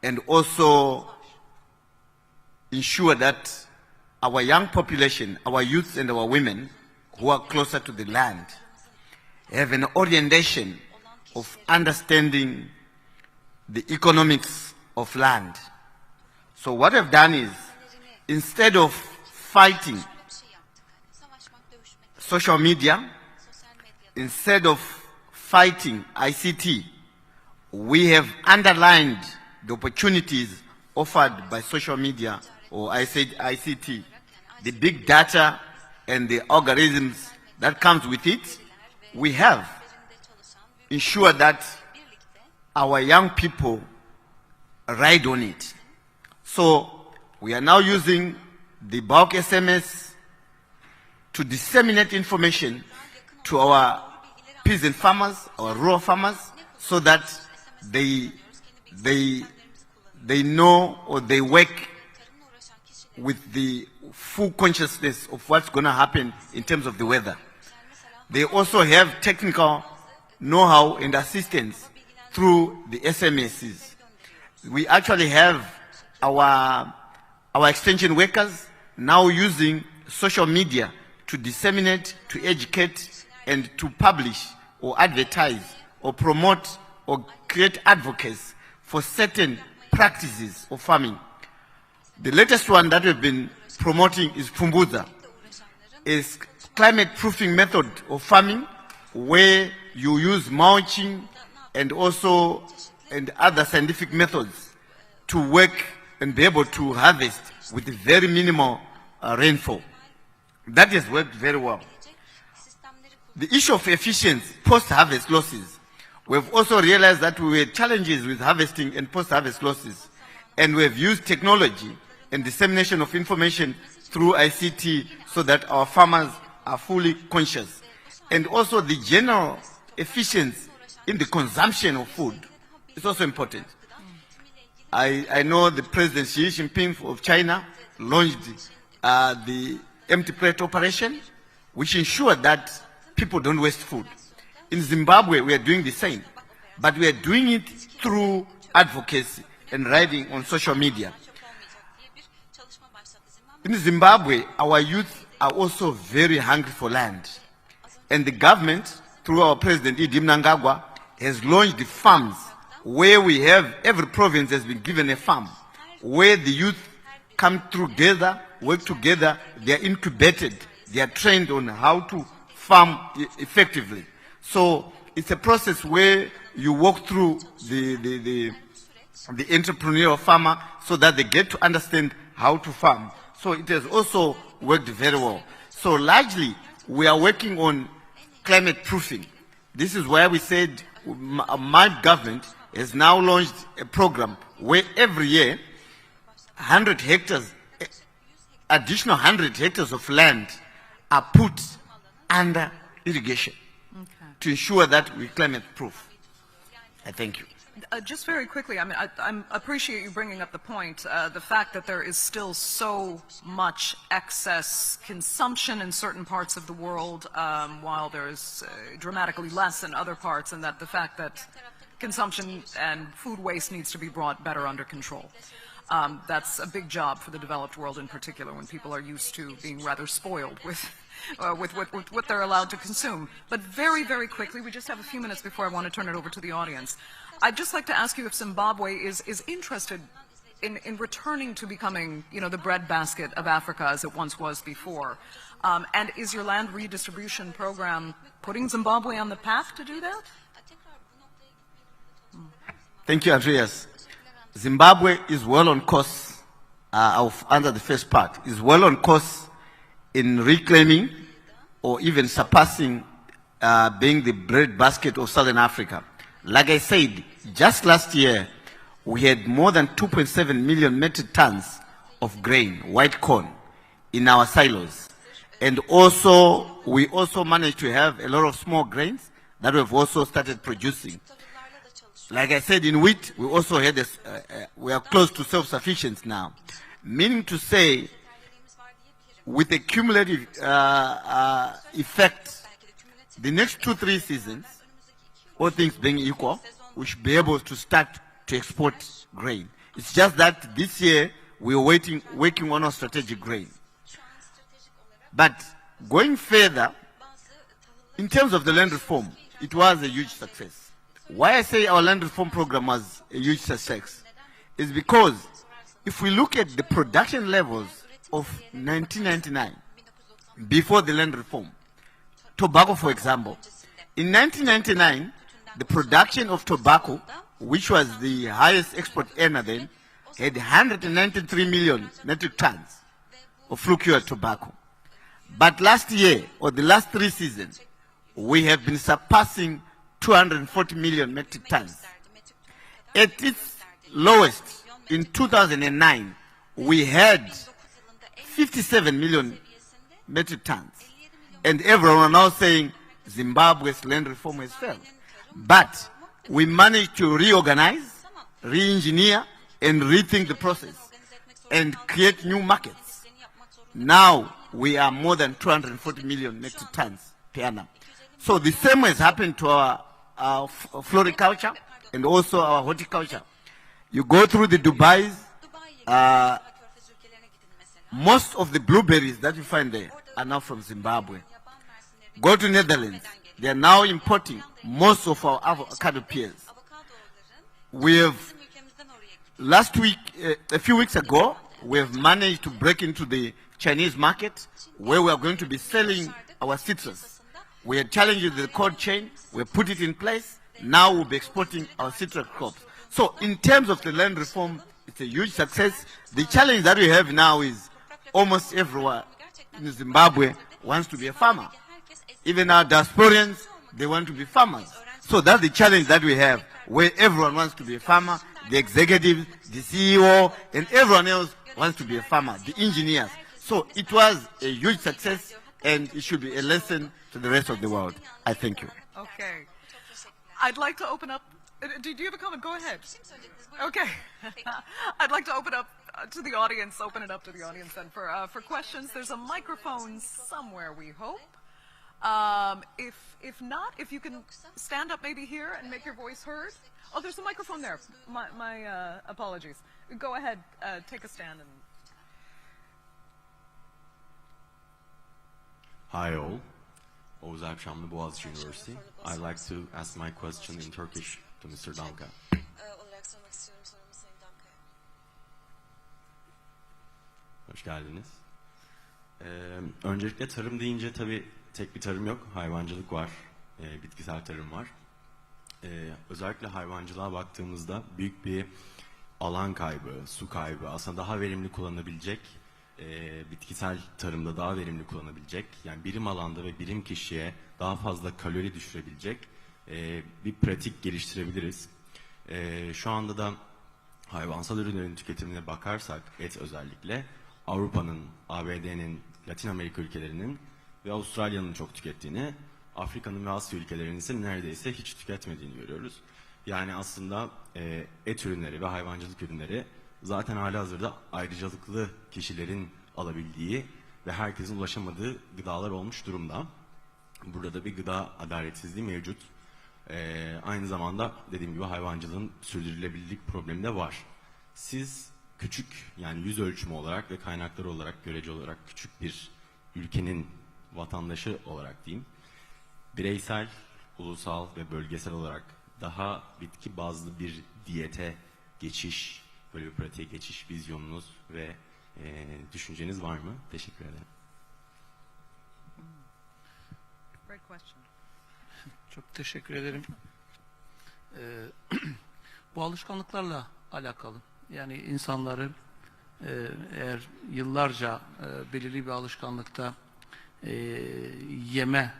and also ensure that our young population, our youth and our women who are closer to the land have an orientation of understanding the economics of land. So what I've done is, instead of fighting social media, instead of fighting ICT, we have underlined the opportunities offered by social media, or I said ICT, the big data and the algorithms that comes with it. We have ensured that our young people ride on it. So we are now using the bulk SMS to disseminate information to our peasant farmers, our rural farmers, so that they know, or they work with the full consciousness of what's going to happen in terms of the weather. They also have technical know-how and assistance through the SMSs. We actually have our extension workers now using social media to disseminate, to educate, and to publish or advertise or promote or create advocates for certain practices of farming. The latest one that we've been promoting is Pumbuza, is climate proofing method of farming where you use mulching and other scientific methods to work and be able to harvest with very minimal rainfall. That has worked very well. The issue of efficiency, post-harvest losses. We've also realized that we had challenges with harvesting and post-harvest losses, and we've used technology and dissemination of information through ICT so that our farmers are fully conscious. And also the general efficiency in the consumption of food is also important. I know the President Xi Jinping of China launched the empty plate operation, which ensured that people don't waste food. In Zimbabwe, we are doing the same, but we are doing it through advocacy and writing on social media. In Zimbabwe, our youth are also very hungry for land. And the government, through our President Idi Mnangagwa, has launched the farms where we have, every province has been given a farm, where the youth come together, work together, they are incubated, they are trained on how to farm effectively. So it's a process where you walk through the entrepreneurial farmer so that they get to understand how to farm. So it has also worked very well. So largely, we are working on climate proofing. This is why we said my government has now launched a program where every year 100 hectares, additional 100 hectares of land are put under irrigation to ensure that we climate proof. I thank you. Just very quickly, I mean, I appreciate you bringing up the point, the fact that there is still so much excess consumption in certain parts of the world, while there is dramatically less in other parts, and that the fact that consumption and food waste needs to be brought better under control. That's a big job for the developed world in particular, when people are used to being rather spoiled with what they're allowed to consume. But very, very quickly, we just have a few minutes before I want to turn it over to the audience. I'd just like to ask you if Zimbabwe is interested in returning to becoming, you know, the breadbasket of Africa as it once was before. And is your land redistribution program putting Zimbabwe on the path to do that? Thank you, Andreas. Zimbabwe is well on course, under the first part, is well on course in reclaiming or even surpassing being the breadbasket of Southern Africa. Like I said, just last year, we had more than 2.7 million metric tons of grain, white corn, in our silos. And also, we also managed to have a lot of small grains that we've also started producing. Like I said, in wheat, we also had we are close to self-sufficiency now. Meaning to say, with a cumulative effect, the next 2-3 seasons, all things being equal, we should be able to start to export grain. It's just that this year, we're working on our strategic grain. But going further, in terms of the land reform, it was a huge success. Why I say our land reform program was a huge success is because if we look at the production levels of 1999, before the land reform, tobacco, for example, in 1999, the production of tobacco, which was the highest export earner then, had 193 million metric tons of flue-cured tobacco. But last year, or the last 3 seasons, we have been surpassing 240 million metric tons. At its lowest, in 2009, we had 57 million metric tons. And everyone now saying Zimbabwe's land reform has failed. But we managed to reorganize, re-engineer, and rethink the process and create new markets. Now we are more than 240 million metric tons per annum. So the same has happened to our our floriculture and also our horticulture. You go through the Dubai's, most of the blueberries that you find there are now from Zimbabwe. Go to Netherlands, they are now importing most of our avocado pears. We have, last week, a few weeks ago, we have managed to break into the Chinese market where we are going to be selling our citrus. We had challenges with the cold chain, we put it in place, now we'll be exporting our citrus crops. So in terms of the land reform, it's a huge success. The challenge that we have now is almost everyone in Zimbabwe wants to be a farmer. Even our diasporans, they want to be farmers. So that's the challenge that we have, where everyone wants to be a farmer, the executive, the CEO, and everyone else wants to be a farmer, the engineers. So it was a huge success, and it should be a lesson to the rest of the world. I thank you. Okay. I'd like to open up. Do you have a comment? Go ahead. Okay. I'd like to open up to the audience, open it up to the audience then for questions. There's a microphone somewhere, we hope. If not, if you can stand up maybe here and make your voice heard. Oh, there's a microphone there. My apologies. Go ahead, take a stand. Hi all. Oğuz Erşamlı, Boğaziçi University. I'd like to ask my question in Turkish to Mr. Damka. Hoş geldiniz. Öncelikle tarım deyince tabii tek bir tarım yok. Hayvancılık var, bitkisel tarım var. Özellikle hayvancılığa baktığımızda büyük bir alan kaybı, su kaybı, aslında daha verimli kullanabilecek, bitkisel tarımda daha verimli kullanabilecek, yani birim alanda ve birim kişiye daha fazla kalori düşürebilecek bir pratik geliştirebiliriz. Şu anda da hayvansal ürünlerin tüketimine bakarsak, et özellikle, Avrupa'nın, ABD'nin, Latin Amerika ülkelerinin ve Avustralya'nın çok tükettiğini, Afrika'nın ve Asya ülkelerinin ise neredeyse hiç tüketmediğini görüyoruz. Yani aslında et ürünleri ve hayvancılık ürünleri zaten halihazırda ayrıcalıklı kişilerin alabildiği ve herkesin ulaşamadığı gıdalar olmuş durumda. Burada da bir gıda adaletsizliği mevcut. Aynı zamanda dediğim gibi hayvancılığın sürdürülebilirlik problemi de var. Siz küçük, yani yüz ölçümü olarak ve kaynakları olarak, görece olarak küçük bir ülkenin vatandaşı olarak diyeyim, bireysel, ulusal ve bölgesel olarak daha bitki bazlı bir diyete geçiş, böyle bir pratiğe geçiş vizyonunuz ve düşünceniz var mı? Teşekkür ederim. Great question. Çok teşekkür ederim. Bu alışkanlıklarla alakalı. Yani insanları eğer yıllarca belirli bir alışkanlıkta yeme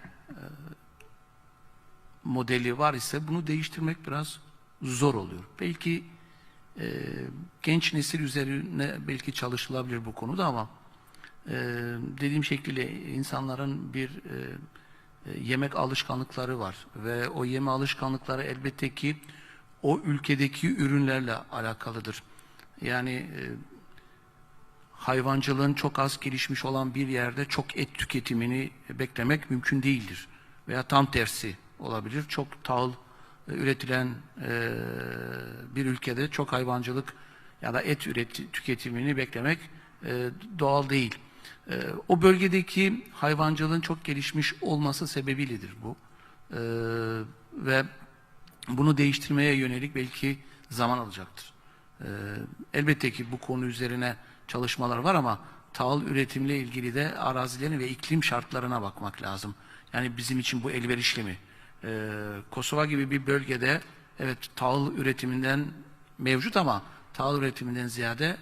modeli var ise bunu değiştirmek biraz zor oluyor. Belki genç nesil üzerine belki çalışılabilir bu konuda ama dediğim şekilde insanların bir yemek alışkanlıkları var ve o yeme alışkanlıkları elbette ki o ülkedeki ürünlerle alakalıdır. Yani hayvancılığın çok az gelişmiş olan bir yerde çok et tüketimini beklemek mümkün değildir. Veya tam tersi olabilir. Çok tahıl üretilen bir ülkede çok hayvancılık ya da et tüketimini beklemek doğal değil. O bölgedeki hayvancılığın çok gelişmiş olması sebebiyledir bu. Ve bunu değiştirmeye yönelik belki zaman alacaktır. Elbette ki bu konu üzerine çalışmalar var ama tahıl üretimle ilgili de arazilerin ve iklim şartlarına bakmak lazım. Yani bizim için bu elverişli mi? Kosova gibi bir bölgede evet tahıl üretiminden mevcut ama tahıl üretiminden ziyade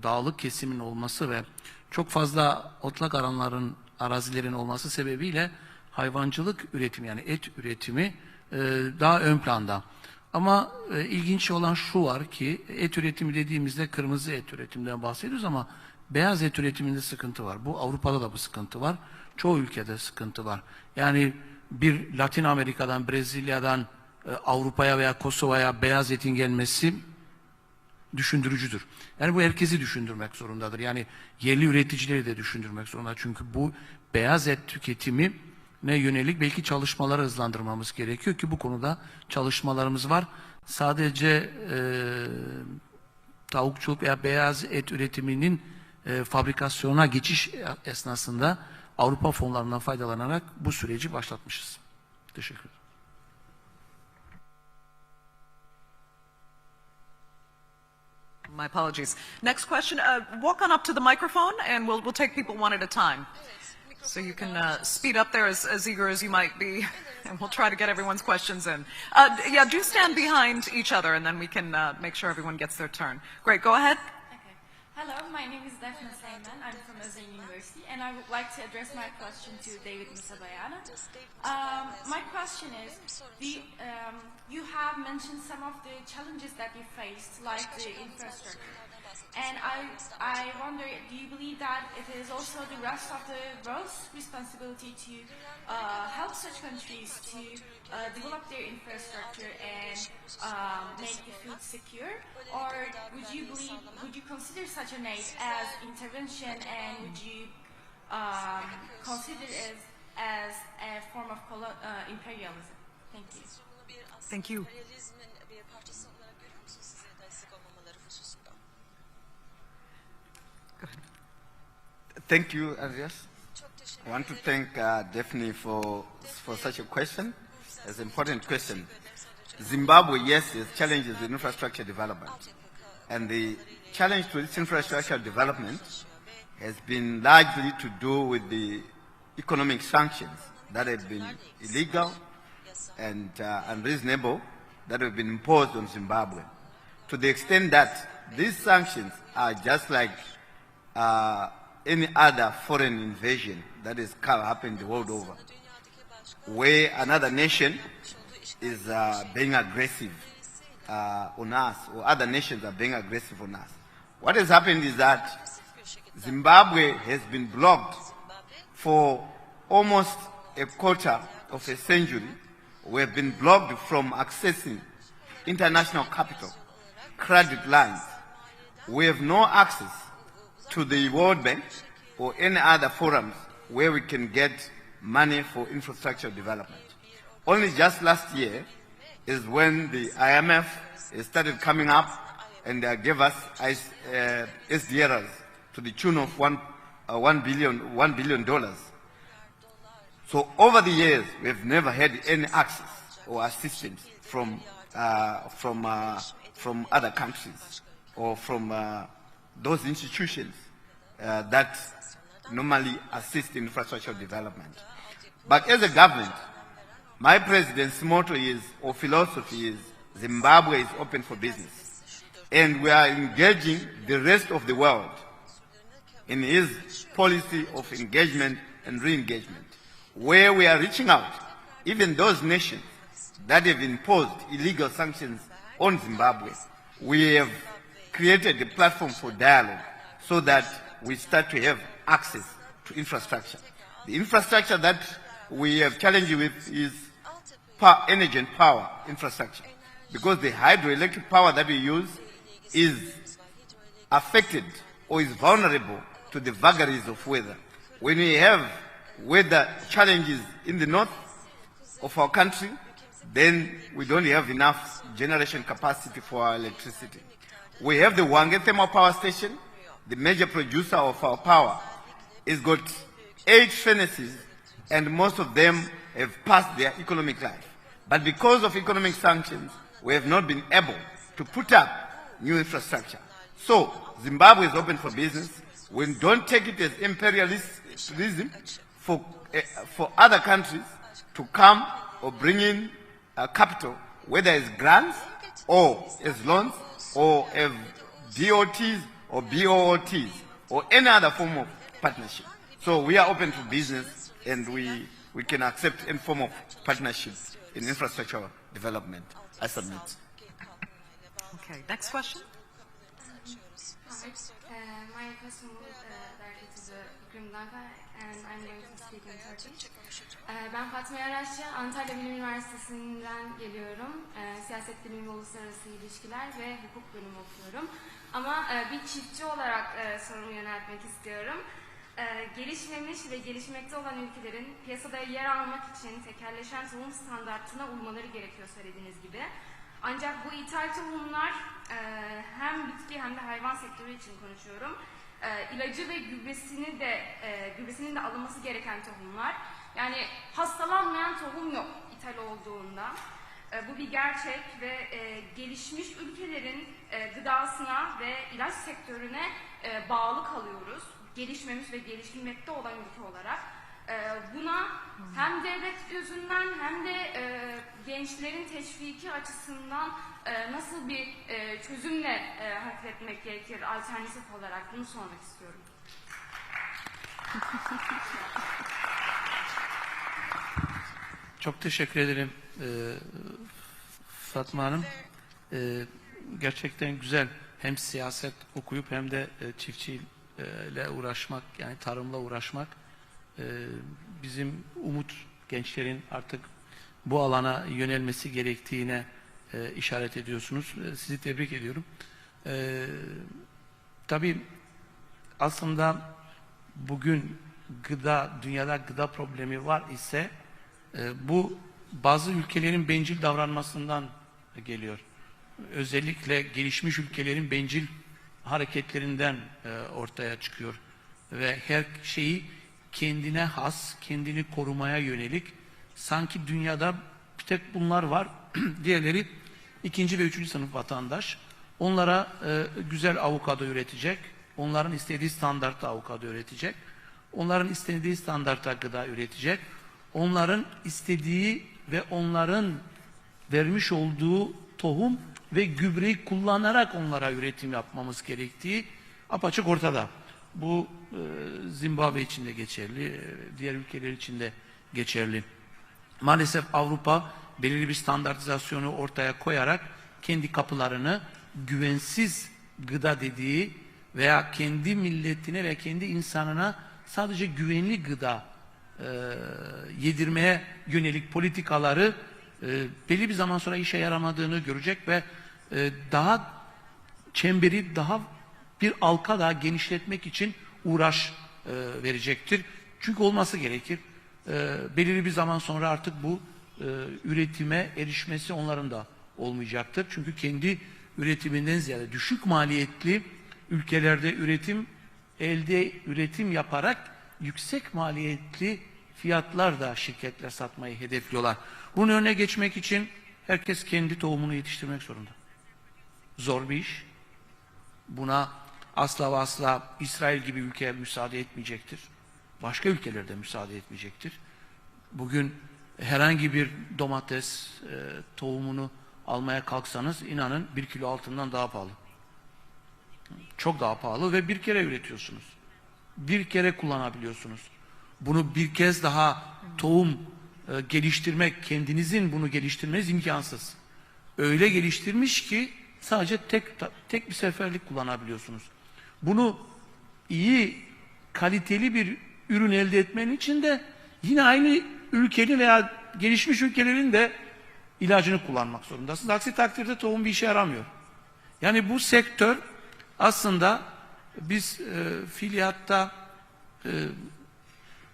dağlık kesimin olması ve çok fazla otlak alanların, arazilerin olması sebebiyle hayvancılık üretimi yani et üretimi daha ön planda. Ama ilginç olan şu var ki et üretimi dediğimizde kırmızı et üretiminden bahsediyoruz ama beyaz et üretiminde sıkıntı var. Bu Avrupa'da da bu sıkıntı var. Çoğu ülkede sıkıntı var. Yani bir Latin Amerika'dan, Brezilya'dan Avrupa'ya veya Kosova'ya beyaz etin gelmesi düşündürücüdür. Yani bu herkesi düşündürmek zorundadır. Yani yerli üreticileri de düşündürmek zorunda. Çünkü bu beyaz et tüketimi yönelik belki çalışmaları hızlandırmamız gerekiyor ki bu konuda çalışmalarımız var. Sadece tavukçuluk veya beyaz et üretiminin fabrikasyona geçiş esnasında Avrupa fonlarından faydalanarak bu süreci başlatmışız. Teşekkür ederim. My apologies. Next question. Walk on up to the microphone, and we'll take people one at a time. So you can speed up there as eager as you might be, and we'll try to get everyone's questions in. Yeah, do stand behind each other, and then we can make sure everyone gets their turn. Great, go ahead. Okay. Hello, my name is Defne Seymen. I'm from Özyeğin University, and I would like to address my question to David Musabayana. My question is, you have mentioned some of the challenges that you faced, like the infrastructure. And I wonder, do you believe that it is also the rest of the world's responsibility to help such countries to develop their infrastructure and make the food secure? Or would you consider such an aid as intervention, and would you consider it as a form of imperialism? Thank you. Thank you. Thank you, Arias. I want to thank Daphne for such a question. It's an important question. Zimbabwe, yes, has challenges in infrastructure development. And the challenge to its infrastructure development has been largely to do with the economic sanctions that have been illegal and unreasonable that have been imposed on Zimbabwe. To the extent that these sanctions are just like any other foreign invasion that has happened the world over, where another nation is being aggressive on us, or other nations are being aggressive on us. What has happened is that Zimbabwe has been blocked for almost a quarter of a century. We have been blocked from accessing international capital, credit lines. We have no access to the World Bank or any other forums where we can get money for infrastructure development. Only just last year is when the IMF started coming up and gave us SDRs to the tune of $1 billion. So over the years, we've never had any access or assistance from other countries or from those institutions that normally assist in infrastructure development. But as a government, my president's motto is, or philosophy is, Zimbabwe is open for business. And we are engaging the rest of the world in his policy of engagement and re-engagement, where we are reaching out, even those nations that have imposed illegal sanctions on Zimbabwe. We have created a platform for dialogue so that we start to have access to infrastructure. The infrastructure that we have challenged with is energy and power infrastructure, because the hydroelectric power that we use is affected or is vulnerable to the vagaries of weather. When we have weather challenges in the north of our country, then we don't have enough generation capacity for our electricity. We have the Wange Thermal Power Station, the major producer of our power. It's got 8 furnaces, and most of them have passed their economic life. But because of economic sanctions, we have not been able to put up new infrastructure. So Zimbabwe is open for business. We don't take it as imperialism for other countries to come or bring in capital, whether it's grants or as loans or as DOTs or BOOTs or any other form of partnership. So we are open for business, and we can accept any form of partnership in infrastructure development. I submit. Okay, next question. My question was directed to the Kırım'daki, and I'm going to speak in Turkish. Ben Fatma Yaraşçı, Antalya Bilim Üniversitesi'nden geliyorum. Siyaset bilimi, uluslararası ilişkiler ve hukuk bölümü okuyorum. Ama bir çiftçi olarak sorumu yöneltmek istiyorum. Gelişmemiş ve gelişmekte olan ülkelerin piyasada yer almak için tekelleşen tohum standartına uymaları gerekiyor söylediğiniz gibi. Ancak bu ithal tohumlar hem bitki hem de hayvan sektörü için konuşuyorum. İlacı ve gübresinin de alınması gereken tohumlar. Yani hastalanmayan tohum yok ithal olduğunda. Bu bir gerçek ve gelişmiş ülkelerin gıdasına ve ilaç sektörüne bağlı kalıyoruz. Gelişmemiş ve gelişmekte olan ülke olarak. Buna hem devlet gözünden hem de gençlerin teşviki açısından nasıl bir çözümle hareket etmek gerekir alternatif olarak bunu sormak istiyorum. Çok teşekkür ederim Fatma Hanım. Gerçekten güzel hem siyaset okuyup hem de çiftçiyle uğraşmak, yani tarımla uğraşmak. Bizim umut gençlerin artık bu alana yönelmesi gerektiğine işaret ediyorsunuz. Sizi tebrik ediyorum. Tabii aslında bugün dünyada gıda problemi var ise bu bazı ülkelerin bencil davranmasından geliyor. Özellikle gelişmiş ülkelerin bencil hareketlerinden ortaya çıkıyor. Ve her şeyi kendine has, kendini korumaya yönelik, sanki dünyada bir tek bunlar var, diğerleri 2. ve 3. sınıf vatandaş. Onlara güzel avokado üretecek, onların istediği standartta avokado üretecek, onların istediği standartta gıda üretecek, onların istediği ve onların vermiş olduğu tohum ve gübreyi kullanarak onlara üretim yapmamız gerektiği apaçık ortada. Bu Zimbabwe için de geçerli, diğer ülkeler için de geçerli. Maalesef Avrupa belirli bir standartizasyonu ortaya koyarak kendi kapılarını güvensiz gıda dediği veya kendi milletine ve kendi insanına sadece güvenli gıda yedirmeye yönelik politikaları belli bir zaman sonra işe yaramadığını görecek ve daha çemberi daha bir halka daha genişletmek için uğraş verecektir. Çünkü olması gerekir. Belirli bir zaman sonra artık bu üretime erişmesi onların da olmayacaktır. Çünkü kendi üretiminden ziyade düşük maliyetli ülkelerde üretim yaparak yüksek maliyetli fiyatlar şirketler satmayı hedefliyorlar. Bunun önüne geçmek için herkes kendi tohumunu yetiştirmek zorunda. Zor bir iş. Buna asla ve asla İsrail gibi ülke müsaade etmeyecektir. Başka ülkeler de müsaade etmeyecektir. Bugün herhangi bir domates tohumunu almaya kalksanız inanın 1 kilo altından daha pahalı. Çok daha pahalı ve bir kere üretiyorsunuz. Bir kere kullanabiliyorsunuz. Bunu bir kez daha tohum geliştirmek, kendinizin bunu geliştirmeniz imkansız. Öyle geliştirmiş ki sadece tek bir seferlik kullanabiliyorsunuz. Bunu iyi, kaliteli bir ürün elde etmen için de yine aynı ülkenin veya gelişmiş ülkelerin de ilacını kullanmak zorundasınız. Aksi takdirde tohum bir işe yaramıyor. Yani bu sektör aslında biz fiiliyatta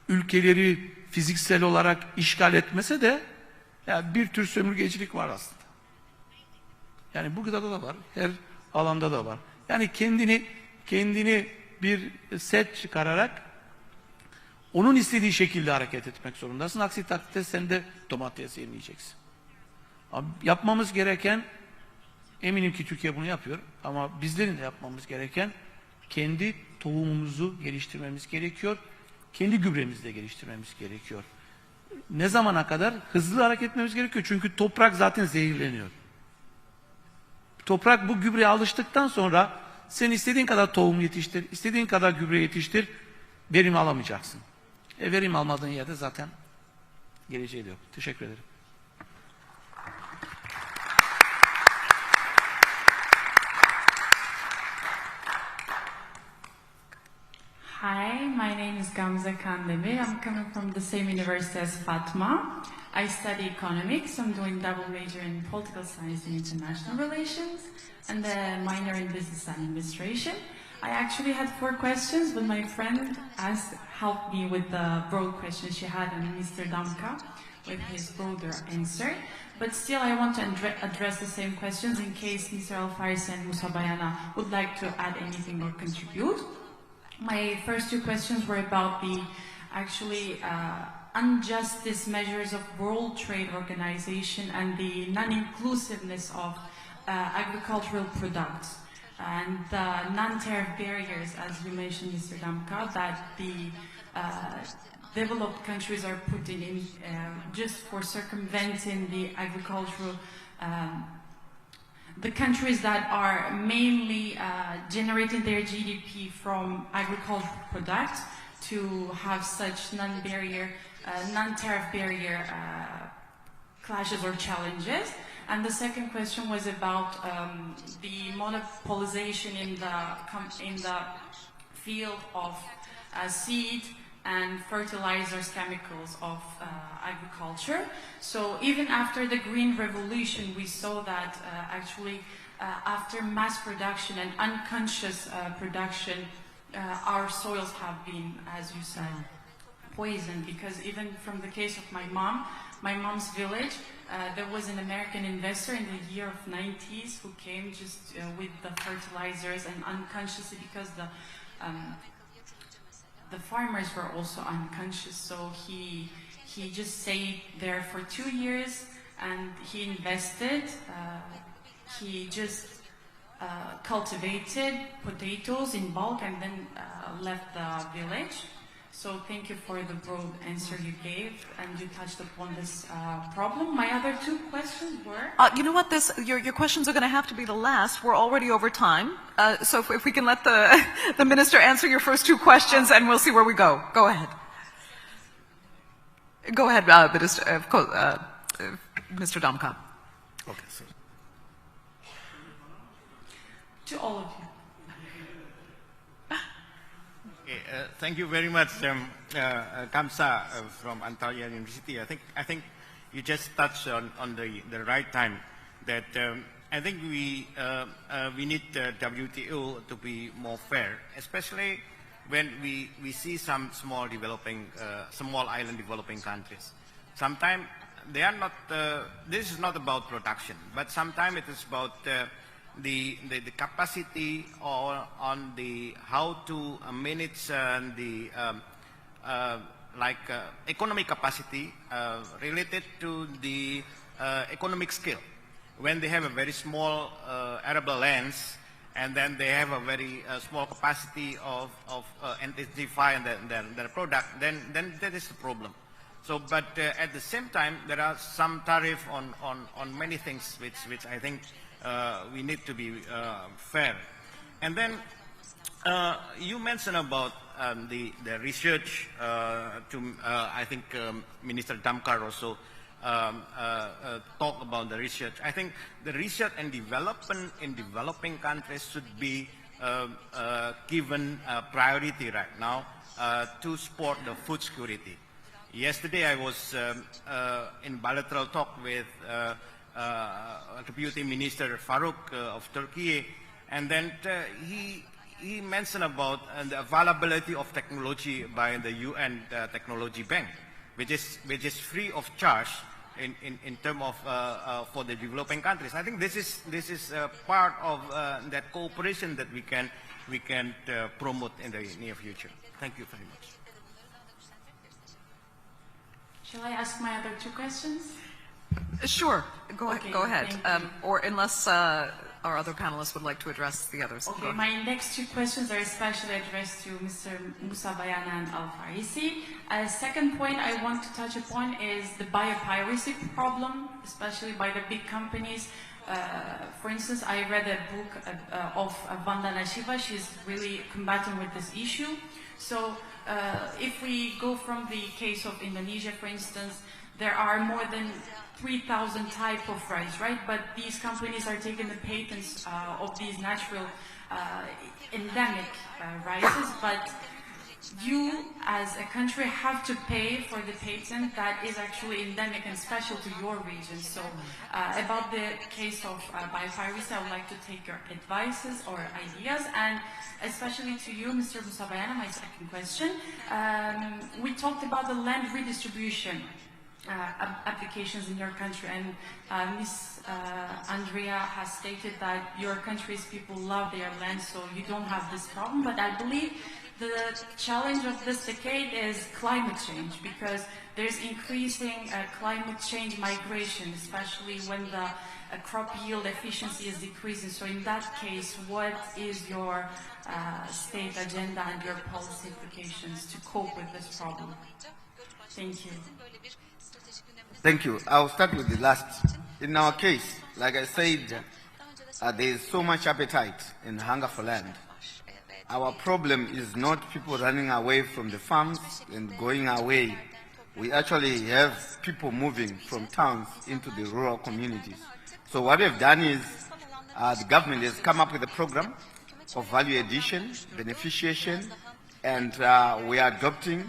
ülkeleri fiziksel olarak işgal etmese de yani bir tür sömürgecilik var aslında. Yani bu gıdada da var, her alanda da var. Yani kendini bir set çıkararak onun istediği şekilde hareket etmek zorundasın. Aksi takdirde sen de domates yemeyeceksin. Yapmamız gereken, eminim ki Türkiye bunu yapıyor ama bizlerin de yapmamız gereken kendi tohumumuzu geliştirmemiz gerekiyor. Kendi gübremizi de geliştirmemiz gerekiyor. Ne zamana kadar? Hızlı hareket etmemiz gerekiyor. Çünkü toprak zaten zehirleniyor. Toprak bu gübreye alıştıktan sonra sen istediğin kadar tohum yetiştir, istediğin kadar gübre yetiştir, verim alamayacaksın. Verim almadığın yerde zaten geleceği de yok. Teşekkür ederim. Hi, my name is Gamze Kandemir. I'm coming from the same university as Fatma. I study economics. I'm doing double major in political science and international relations and a minor in business administration. I actually had 4 questions, but my friend helped me with the broad questions she had on Mr. Damka with his broader answer. But still, I want to address the same questions in case Mr. Al-Farisi and Musa Bayana would like to add anything or contribute. My first 2 questions were about the injustice measures of World Trade Organization and the non-inclusiveness of agricultural products and the non-tariff barriers, as you mentioned, Mr. Damka, that the developed countries are putting in just for circumventing the agricultural, the countries that are mainly generating their GDP from agricultural products to have such non-tariff barrier clashes or challenges. And the second question was about the monopolization in the field of seed and fertilizers, chemicals of agriculture. So even after the Green Revolution, we saw that after mass production and unconscious production, our soils have been, as you said, poisoned. Because even from the case of my mom's village, there was an American investor in the year of 90s who came just with the fertilizers, and unconsciously, because the farmers were also unconscious, so he just stayed there for 2 years and he invested. He just cultivated potatoes in bulk and then left the village. So thank you for the broad answer you gave, and you touched upon this problem. My other 2 questions were... you know what, your questions are going to have to be the last. We're already over time. So if we can let the minister answer your first 2 questions, and we'll see where we go. Go ahead. Go ahead, Mr. Damka. Okay, sir. To all of you. Thank you very much, Kamsa from Antalya University. I think you just touched on the right time that I think we need the WTO to be more fair, especially when we see some small island developing countries. Sometimes they are not. This is not about production, but sometimes it is about the capacity or on the how to manage the economic capacity related to the economic scale. When they have a very small arable lands, and then they have a very small capacity of intensifying their product, then that is the problem. So, but at the same time, there are some tariff on many things which I think we need to be fair. And then you mentioned about the research. I think Minister Damkar also talk about the research. I think the research and development in developing countries should be given priority right now to support the food security. Yesterday I was in bilateral talk with Deputy Minister Farouk of Turkey, and then he mentioned about the availability of technology by the UN Technology Bank, which is free of charge in terms of for the developing countries. I think this is part of that cooperation that we can promote in the near future. Thank you very much. Shall I ask my other 2 questions? Sure, go Okay, ahead. Or unless our other panelists would like to address the others. Okay, my next 2 questions are especially addressed to Mr. Musa Bayana and Al-Farisi. Second point I want to touch upon is the biopiracy problem, especially by the big companies. For instance, I read a book of Vandana Shiva. She's really combating with this issue. So if we go from the case of Indonesia, for instance, there are more than 3,000 types of rice, right? But these companies are taking the patents of these natural endemic rices, but you as a country have to pay for the patent that is actually endemic and special to your region. So about the case of biopiracy, I would like to take your advices or ideas, and especially to you, Mr. Musabayana, my second question. We talked about the land redistribution applications in your country, and Ms. Andrea has stated that your country's people love their land, so you don't have this problem. But I believe the challenge of this decade is climate change, because there's increasing climate change migration, especially when the crop yield efficiency is decreasing. So in that case, what is your state agenda and your policy implications to cope with this problem? Thank you. Thank you. I'll start with the last. In our case, like I said, there is so much appetite and hunger for land. Our problem is not people running away from the farms and going away. We actually have people moving from towns into the rural communities. So what we've done is the government has come up with a program of value addition, beneficiation, and we are adopting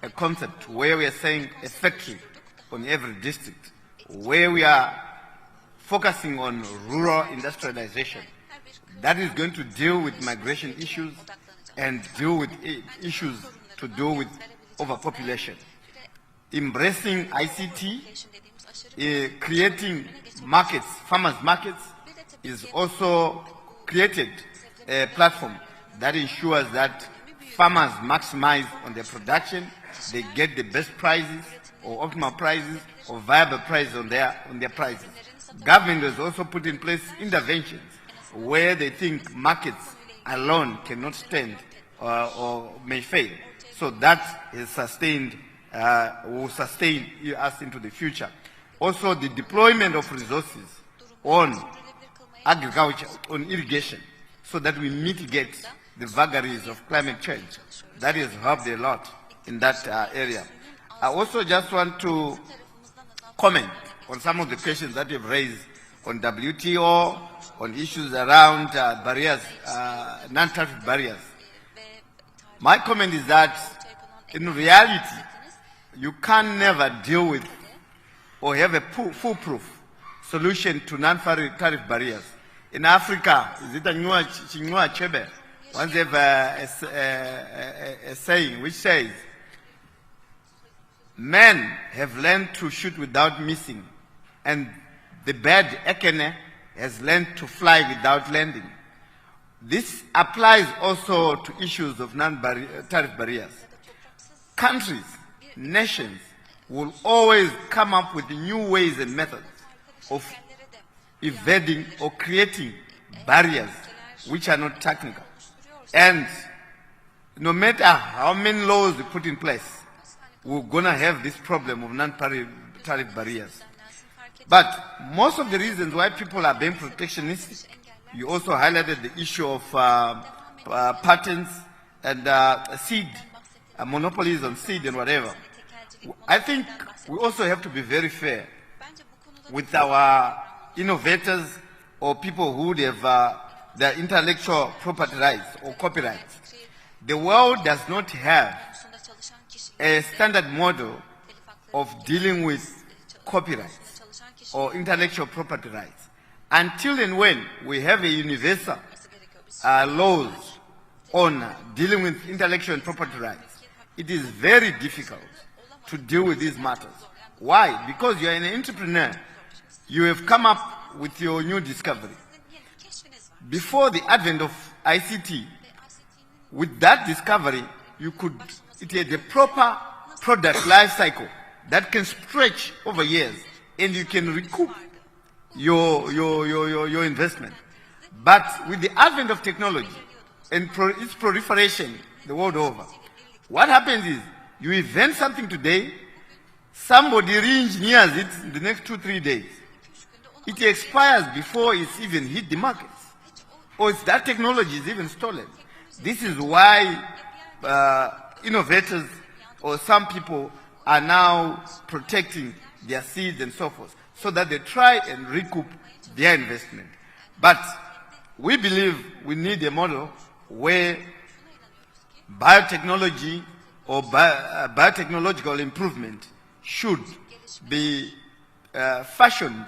a concept where we are saying a factory on every district, where we are focusing on rural industrialization. That is going to deal with migration issues and deal with issues to do with overpopulation. Embracing ICT, creating markets, farmers markets, is also created a platform that ensures that farmers maximize on their production, they get the best prices or optimal prices or viable prices on their prices. Government has also put in place interventions where they think markets alone cannot stand or may fail. So that is sustained, will sustain us into the future. Also, the deployment of resources on agriculture, on irrigation, so that we mitigate the vagaries of climate change. That has helped a lot in that area. I also just want to comment on some of the questions that you've raised on WTO, on issues around barriers, non-tariff barriers. My comment is that in reality, you can never deal with or have a foolproof solution to non-tariff barriers. In Africa, is it a Chinua Achebe? Once they have a saying which says, men have learned to shoot without missing, and the bird Ekene has learned to fly without landing. This applies also to issues of non-tariff barriers. Countries, nations will always come up with new ways and methods of evading or creating barriers which are not technical. And no matter how many laws we put in place, we're going to have this problem of non-tariff barriers. But most of the reasons why people are being protectionistic, you also highlighted the issue of patents and seed, monopolies on seed and whatever. I think we also have to be very fair with our innovators or people who have their intellectual property rights or copyrights. The world does not have a standard model of dealing with copyrights or intellectual property rights. Until and when we have a universal laws on dealing with intellectual and property rights, it is very difficult to deal with these matters. Why? Because you are an entrepreneur. You have come up with your new discovery. Before the advent of ICT, with that discovery, it had a proper product life cycle that can stretch over years, and you can recoup your investment. But with the advent of technology and its proliferation the world over, what happens is you invent something today, somebody re-engineers it in the next 2-3 days. It expires before it's even hit the markets, or if that technology is even stolen. This is why innovators or some people are now protecting their seeds and so forth, so that they try and recoup their investment. But we believe we need a model where biotechnology or biotechnological improvement should be fashioned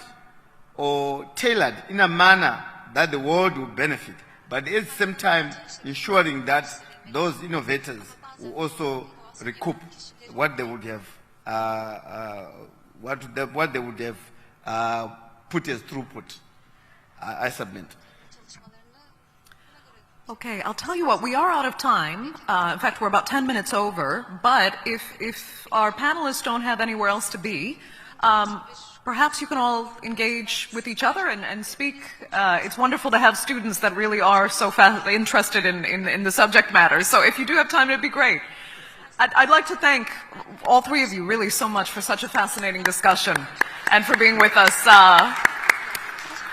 or tailored in a manner that the world will benefit, but at the same time ensuring that those innovators will also recoup what they would have what they would have put as throughput. I submit. Okay, I'll tell you what, we are out of time. In fact, we're about 10 minutes over, but if our panelists don't have anywhere else to be, perhaps you can all engage with each other and speak. It's wonderful to have students that really are so interested in the subject matter. So if you do have time, it'd be great. I'd like to thank all three of you really so much for such a fascinating discussion and for being with us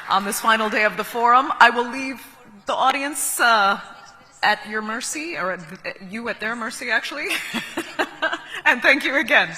on this final day of the forum. I will leave the audience at your mercy, or you at their mercy, actually. And thank you again.